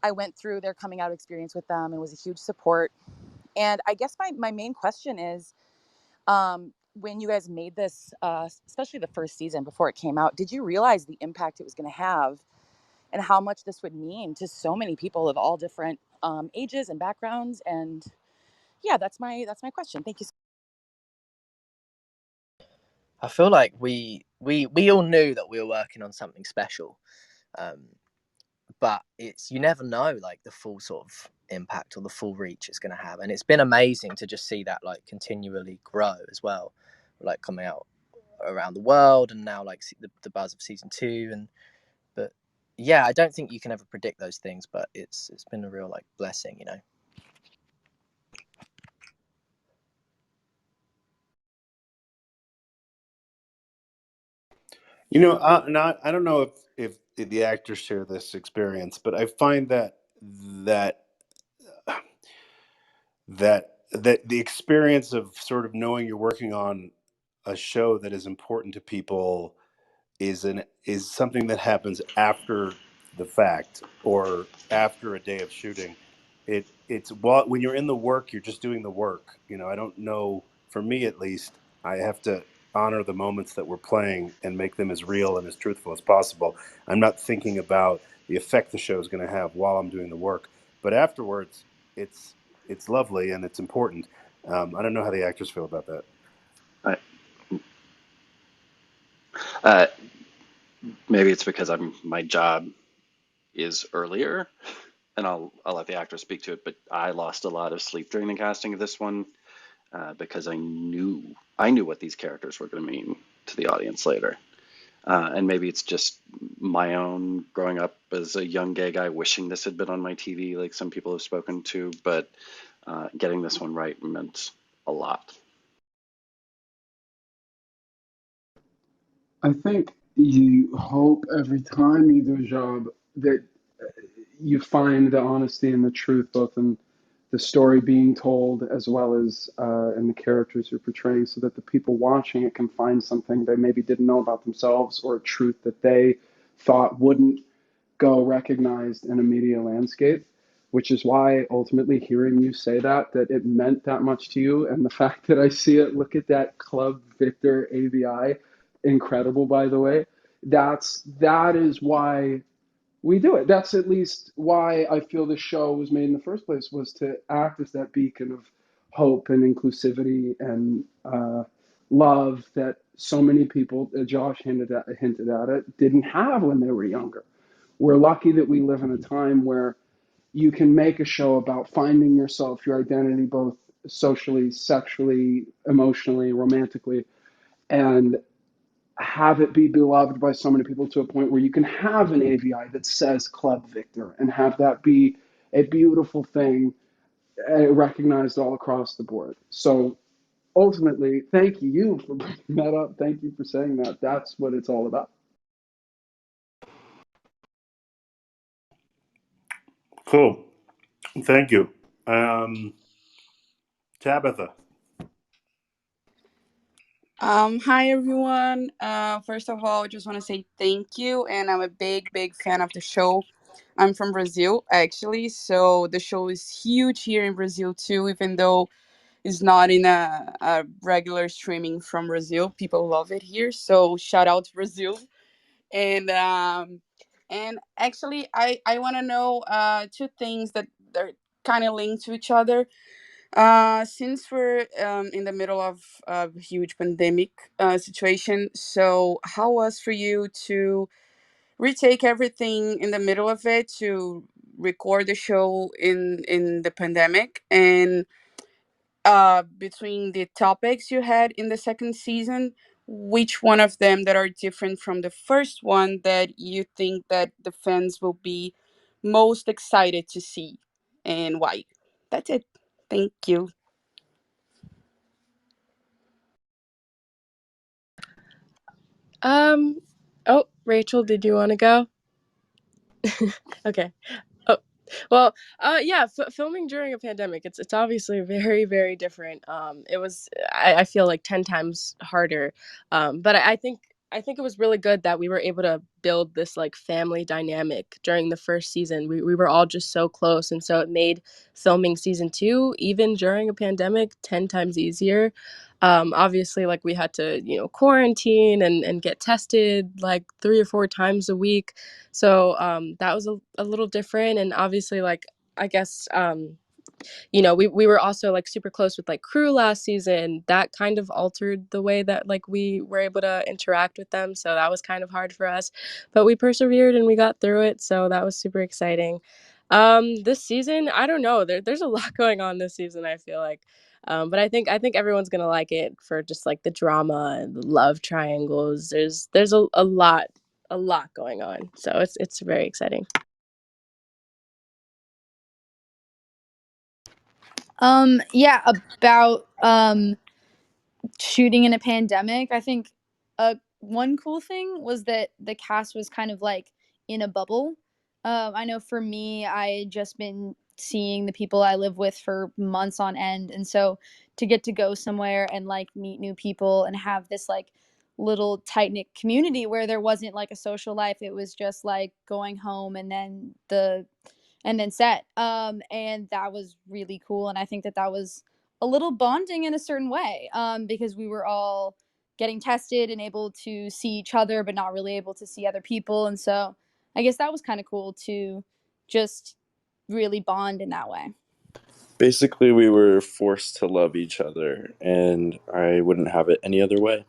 I went through their coming out experience with them and was a huge support. And I guess my main question is, when you guys made this, especially the first season before it came out, did you realize the impact it was going to have and how much this would mean to so many people of all different ages and backgrounds? And yeah, that's my question. Thank you. I feel like we all knew that we were working on something special, but it's, you never know like the full sort of impact or the full reach it's going to have, and it's been amazing to just see that like continually grow as well, like coming out around the world, and now like the buzz of season 2. And but yeah, I don't think you can ever predict those things, but it's been a real like blessing, you know. I don't know if the actors share this experience, but I find that that the experience of sort of knowing you're working on a show that is important to people is something that happens after the fact or after a day of shooting. It's when you're in the work, you're just doing the work. I don't know. For me, at least, I have to honor the moments that we're playing and make them as real and as truthful as possible. I'm not thinking about the effect the show is going to have while I'm doing the work, but afterwards, it's lovely and it's important. I don't know how the actors feel about that. I, uh, maybe it's because my job is earlier, and I'll let the actors speak to it. But I lost a lot of sleep during the casting of this one because I knew what these characters were going to mean to the audience later. And maybe it's just my own growing up as a young gay guy wishing this had been on my TV, like some people have spoken to, but getting this one right meant a lot. I think you hope every time you do a job that you find the honesty and the truth both in the story being told as well as in the characters you're portraying, so that the people watching it can find something they maybe didn't know about themselves or a truth that they thought wouldn't go recognized in a media landscape, which is why ultimately hearing you say that it meant that much to you. And the fact that I see it, look at that Club Victor ABI, incredible, by the way. That is why we do it. That's at least why I feel the show was made in the first place, was to act as that beacon of hope and inclusivity and love that so many people, Josh hinted at it, didn't have when they were younger. We're lucky that we live in a time where you can make a show about finding yourself, your identity, both socially, sexually, emotionally, romantically, and have it be beloved by so many people to a point where you can have an AVI that says Club Victor and have that be a beautiful thing recognized all across the board. So ultimately, thank you for bringing that up. Thank you for saying that. That's what it's all about. Cool. Thank you. Tabitha. Hi everyone. First of all, I just want to say thank you, and I'm a big fan of the show. I'm from Brazil, actually, so the show is huge here in Brazil too, even though it's not in a regular streaming from Brazil. People love it here, so shout out to Brazil. And actually, I want to know two things that they're kind of linked to each other. Since we're in the middle of a huge pandemic situation, so how was for you to retake everything in the middle of it to record the show in the pandemic, and between the topics you had in the second season, which one of them that are different from the first one that you think that the fans will be most excited to see, and why? That's it. Thank you. Oh, Rachel, did you want to go? Okay. Oh, well, yeah, filming during a pandemic, it's obviously very, very different. It was, I feel like 10 times harder. But I think it was really good that we were able to build this like family dynamic during the first season. We were all just so close, and so it made filming season 2, even during a pandemic, 10 times easier. Obviously, like we had to, quarantine and get tested like 3 or 4 times a week. So that was a little different. And obviously, like, I guess, we were also like super close with like crew last season. That kind of altered the way that like we were able to interact with them. So that was kind of hard for us. But we persevered and we got through it. So that was super exciting. This season, I don't know. There's a lot going on this season, I feel like. But I think everyone's gonna like it for just like the drama and the love triangles. There's a lot going on. So it's very exciting. Yeah, about shooting in a pandemic. I think one cool thing was that the cast was kind of like in a bubble. I know for me, I had just been seeing the people I live with for months on end, and so to get to go somewhere and like meet new people and have this like little tight knit community where there wasn't like a social life. It was just like going home and then set. And that was really cool, and I think that was a little bonding in a certain way, because we were all getting tested and able to see each other but not really able to see other people, and so I guess that was kind of cool to just really bond in that way. Basically, we were forced to love each other, and I wouldn't have it any other way.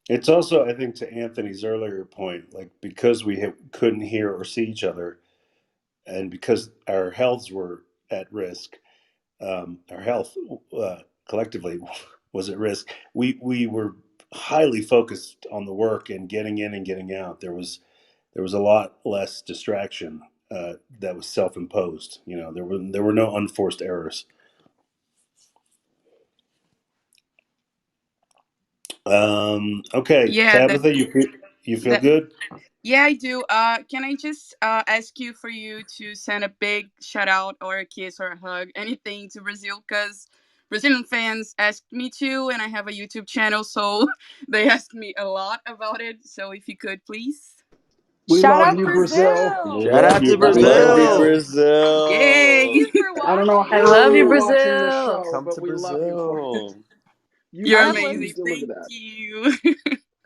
It's also, I think, to Anthony's earlier point, like because we couldn't hear or see each other, and because our healths were at risk, our health collectively was at risk. We were highly focused on the work and getting in and getting out. There was a lot less distraction that was self-imposed. There were no unforced errors. Okay, Yeah, Tabitha, you feel that good? yeah, I do. Can I just ask you for you to send a big shout out or a kiss or a hug, anything to Brazil? Because Brazilian fans asked me to, and I have a YouTube channel, so they asked me a lot about it. So if you could, please. We Shout love out you, Brazil. Brazil! Shout Love out you, to Love Let's you, Brazil. Brazil! Brazil. go! Yay! Brazil! Thank you for I don't know I how watching. long love you, you're watching this Brazil. show, Come but to we love you for it. Brazil! You You're I do. have You amazing. learned deliver Thank that. you.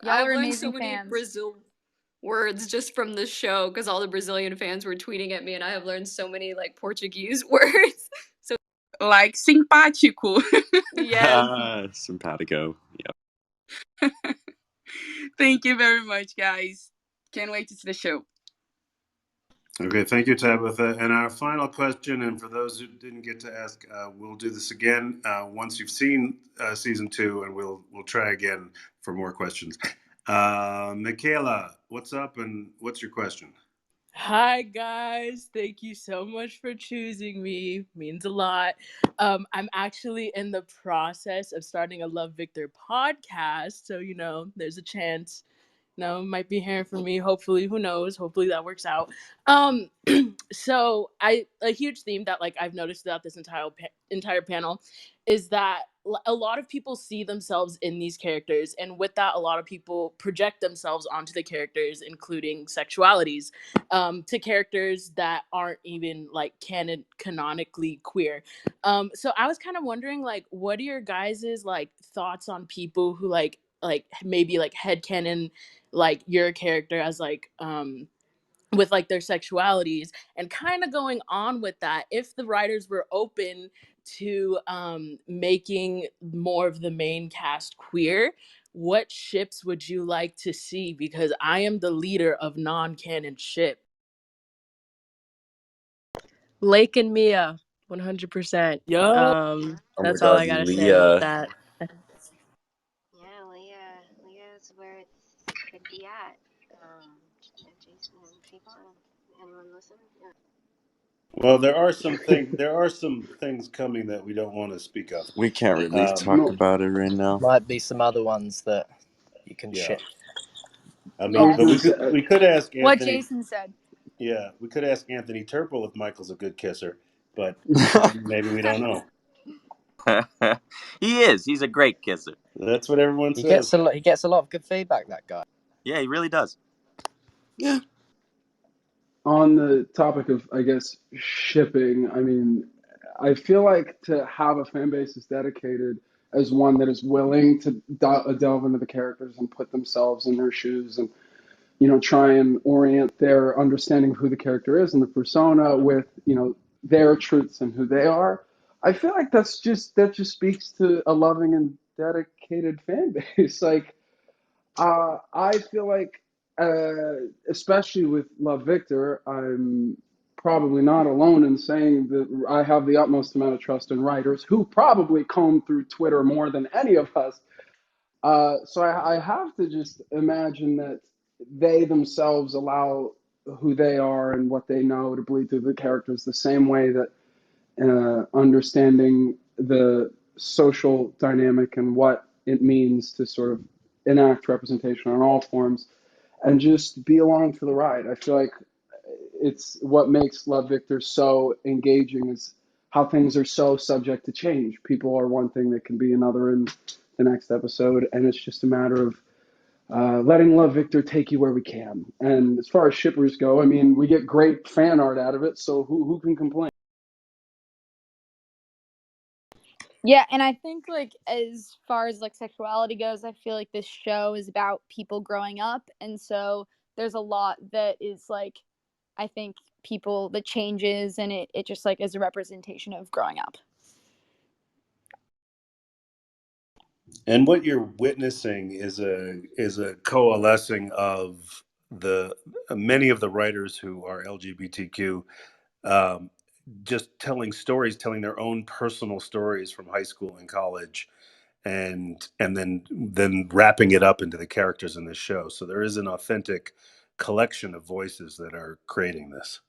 y'all I've are learned so amazing many fans. Brazil words just from the show because all the Brazilian fans were tweeting at me, and I have learned so many like Portuguese words. So Like simpático. yes, Simpatico. Yep. Thank you very much, guys. Can't wait to see the show. Okay, thank you, Tabitha. And our final question, and for those who didn't get to ask, we'll do this again once you've seen season 2, and we'll try again for more questions. Michaela, what's up, and what's your question? Hi guys, thank you so much for choosing me. Means a lot. I'm actually in the process of starting a Love Victor podcast, so there's a chance. Might be hearing from me. Hopefully, who knows? Hopefully that works out. Um, so a huge theme that like I've noticed throughout this entire panel is that a lot of people see themselves in these characters, and with that, a lot of people project themselves onto the characters, including sexualities, to characters that aren't even like canonically queer. So I was kind of wondering, like, what are your guys's like thoughts on people who like maybe like headcanon like your character as like with like their sexualities, and kind of going on with that, if the writers were open to making more of the main cast queer, what ships would you like to see? Because I am the leader of non-canon ship. Lake and Mia, 100%. Yo. Oh my That's all god, I gotta say about Leah. that. Yeah, Leah. Leah's where it's gonna be at. Jason and people. Anyone listen? Yeah. Well, there are some things coming that we don't want to speak of. We can't really talk No, about it right now. Might be some other ones that you can Yeah, ship. I I mean, was but gonna we say, could ask What Anthony. Jason said. Yeah, we could ask Anthony Turple if Michael's a good kisser, but maybe we don't know. He is. He's a great kisser. That's what everyone He says. gets a lot of good feedback. That guy. Yeah, he really does. Yeah. on the topic of, I guess, shipping, I mean, I feel like to have a fan base as dedicated as one that is willing to delve into the characters and put themselves in their shoes and, try and orient their understanding of who the character is and the persona with, their truths and who they are. I feel like that just speaks to a loving and dedicated fan base. Like, I feel like, especially with Love Victor, I'm probably not alone in saying that I have the utmost amount of trust in writers who probably comb through Twitter more than any of us. So I have to just imagine that they themselves allow who they are and what they know to bleed through the characters the same way that understanding the social dynamic and what it means to sort of enact representation on all forms and just be along for the ride. I feel like it's what makes Love Victor so engaging is how things are so subject to change. People are one thing that can be another in the next episode, and it's just a matter of letting Love Victor take you where we can. And as far as shippers go, I mean, we get great fan art out of it, so who can complain? Yeah, and I think like as far as like sexuality goes, I feel like this show is about people growing up, and so there's a lot that is like I think people that changes and it just like is a representation of growing up. And what you're witnessing is a coalescing of the many of the writers who are LGBTQ, um, just telling stories, telling their own personal stories from high school and college, and then wrapping it up into the characters in this show. So there is an authentic collection of voices that are creating this.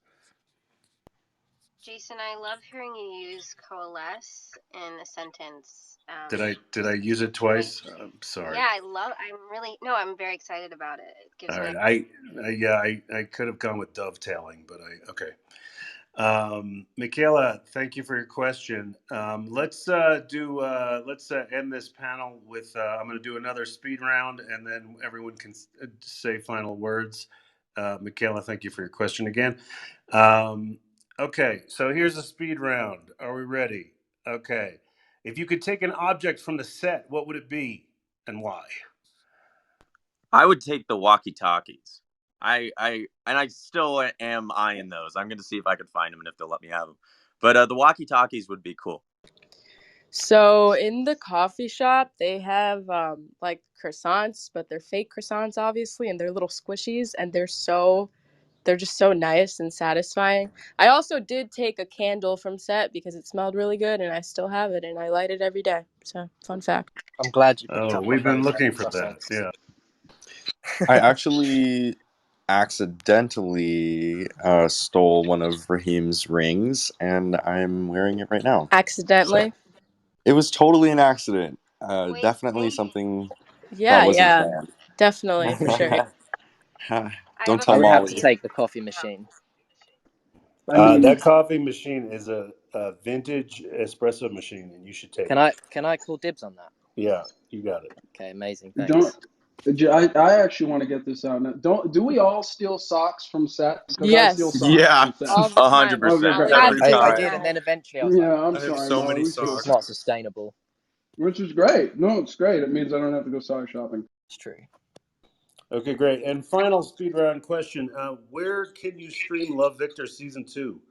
Jason, I love hearing you use coalesce in a sentence. Did I use it twice? I'm sorry. Yeah, I'm very excited about it. It gives All me right, I could have gone with dovetailing, but okay. Michaela, thank you for your question. Let's end this panel with I'm going to do another speed round, and then everyone can say final words. Michaela, thank you for your question again. Okay, so here's a speed round. Are we ready? Okay. If you could take an object from the set, what would it be and why? I would take the walkie-talkies. I still am eyeing those. I'm going to see if I can find them and if they'll let me have them. But the walkie-talkies would be cool. So in the coffee shop, they have like croissants, but they're fake croissants, obviously, and they're little squishies, and they're just so nice and satisfying. I also did take a candle from set because it smelled really good, and I still have it, and I light it every day. So, fun fact. I'm glad you picked Oh, up we've on been those looking for that. croissants. Yeah. I actually accidentally stole one of Raheem's rings, and I'm wearing it right now. Accidentally? So it was totally an accident. Wait, Definitely wait. something that Yeah, wasn't yeah. planned. Definitely, for sure. I have Don't a tell I would have Molly. to question. take the coffee machine. I mean, That coffee machine is a vintage espresso machine, and you should take it. Can I call dibs on that? Yeah, you got it. Okay, amazing. don't. Thanks. I actually want to get this out now. Do we all steal socks from set? Because I steal Yes, socks Yeah, from set. all the time. 100%. 100%. All Okay, the great. Every time. I time. did, and Wow. then eventually I was like, Yeah, I'm I have sorry, so Noah. many We steal, it's socks. not sustainable. which is great. No, it's great. It means I don't have to go sock shopping. It's true. Okay, great. And final speed round question: where can you stream Love Victor season 2?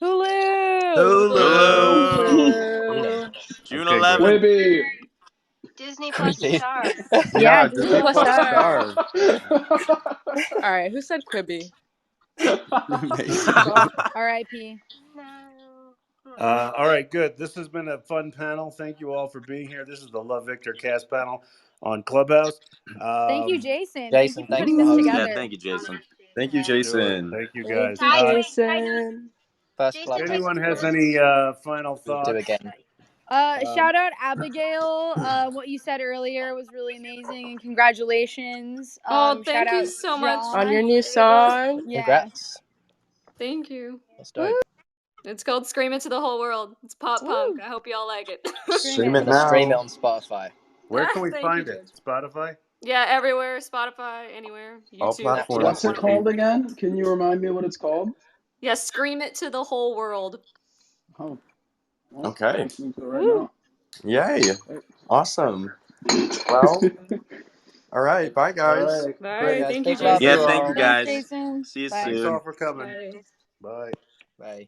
Hulu! Hulu. Hulu. Hulu. June Okay, great. 11th. Quibi. Disney plus Quibi. Star. Yeah, Yeah, Disney Disney Plus Plus Star. Star. All right, who said Quibi? Amazing. R.I.P. No. All right, good. This has been a fun panel. Thank you all for being here. This is the Love Victor cast panel on Clubhouse. Thank you, Jason. Thank you Jason, for thanks putting for this hosting. Yeah, together. thank you, Jason. Thank you, Sure. Jason. Thank you, Thank guys. you, Hi, Jason. First Jason. club If house anyone has experience. any final We'll do thoughts, again. Shout out Abigail. What you said earlier was really amazing, and congratulations. Oh, Shout thank you out so much. On your John. new song. Yeah. Congrats. Thank you. That's dope. It's called Scream It to the Whole World. It's pop punk. Woo. I hope y'all like it. Scream Stream it. it Gonna stream it now. on Spotify. where can we Thank you, find it? George. Spotify? Yeah, everywhere. Spotify, anywhere. All YouTube. Napster. What's platforms. it called again? Can you remind me what it's called? Yeah, Scream It to the Whole World. Oh, well, Okay. listening to it right Woo. now. Yay. Okay. Awesome. Well, all right. Bye, All guys. right. All right, Bye. guys. Thank you, Peace love. Thank Yeah, you Jason. thank you, all. Thanks, guys. Jason. See you Bye. Thanks soon. all for coming. Bye. Bye. Bye.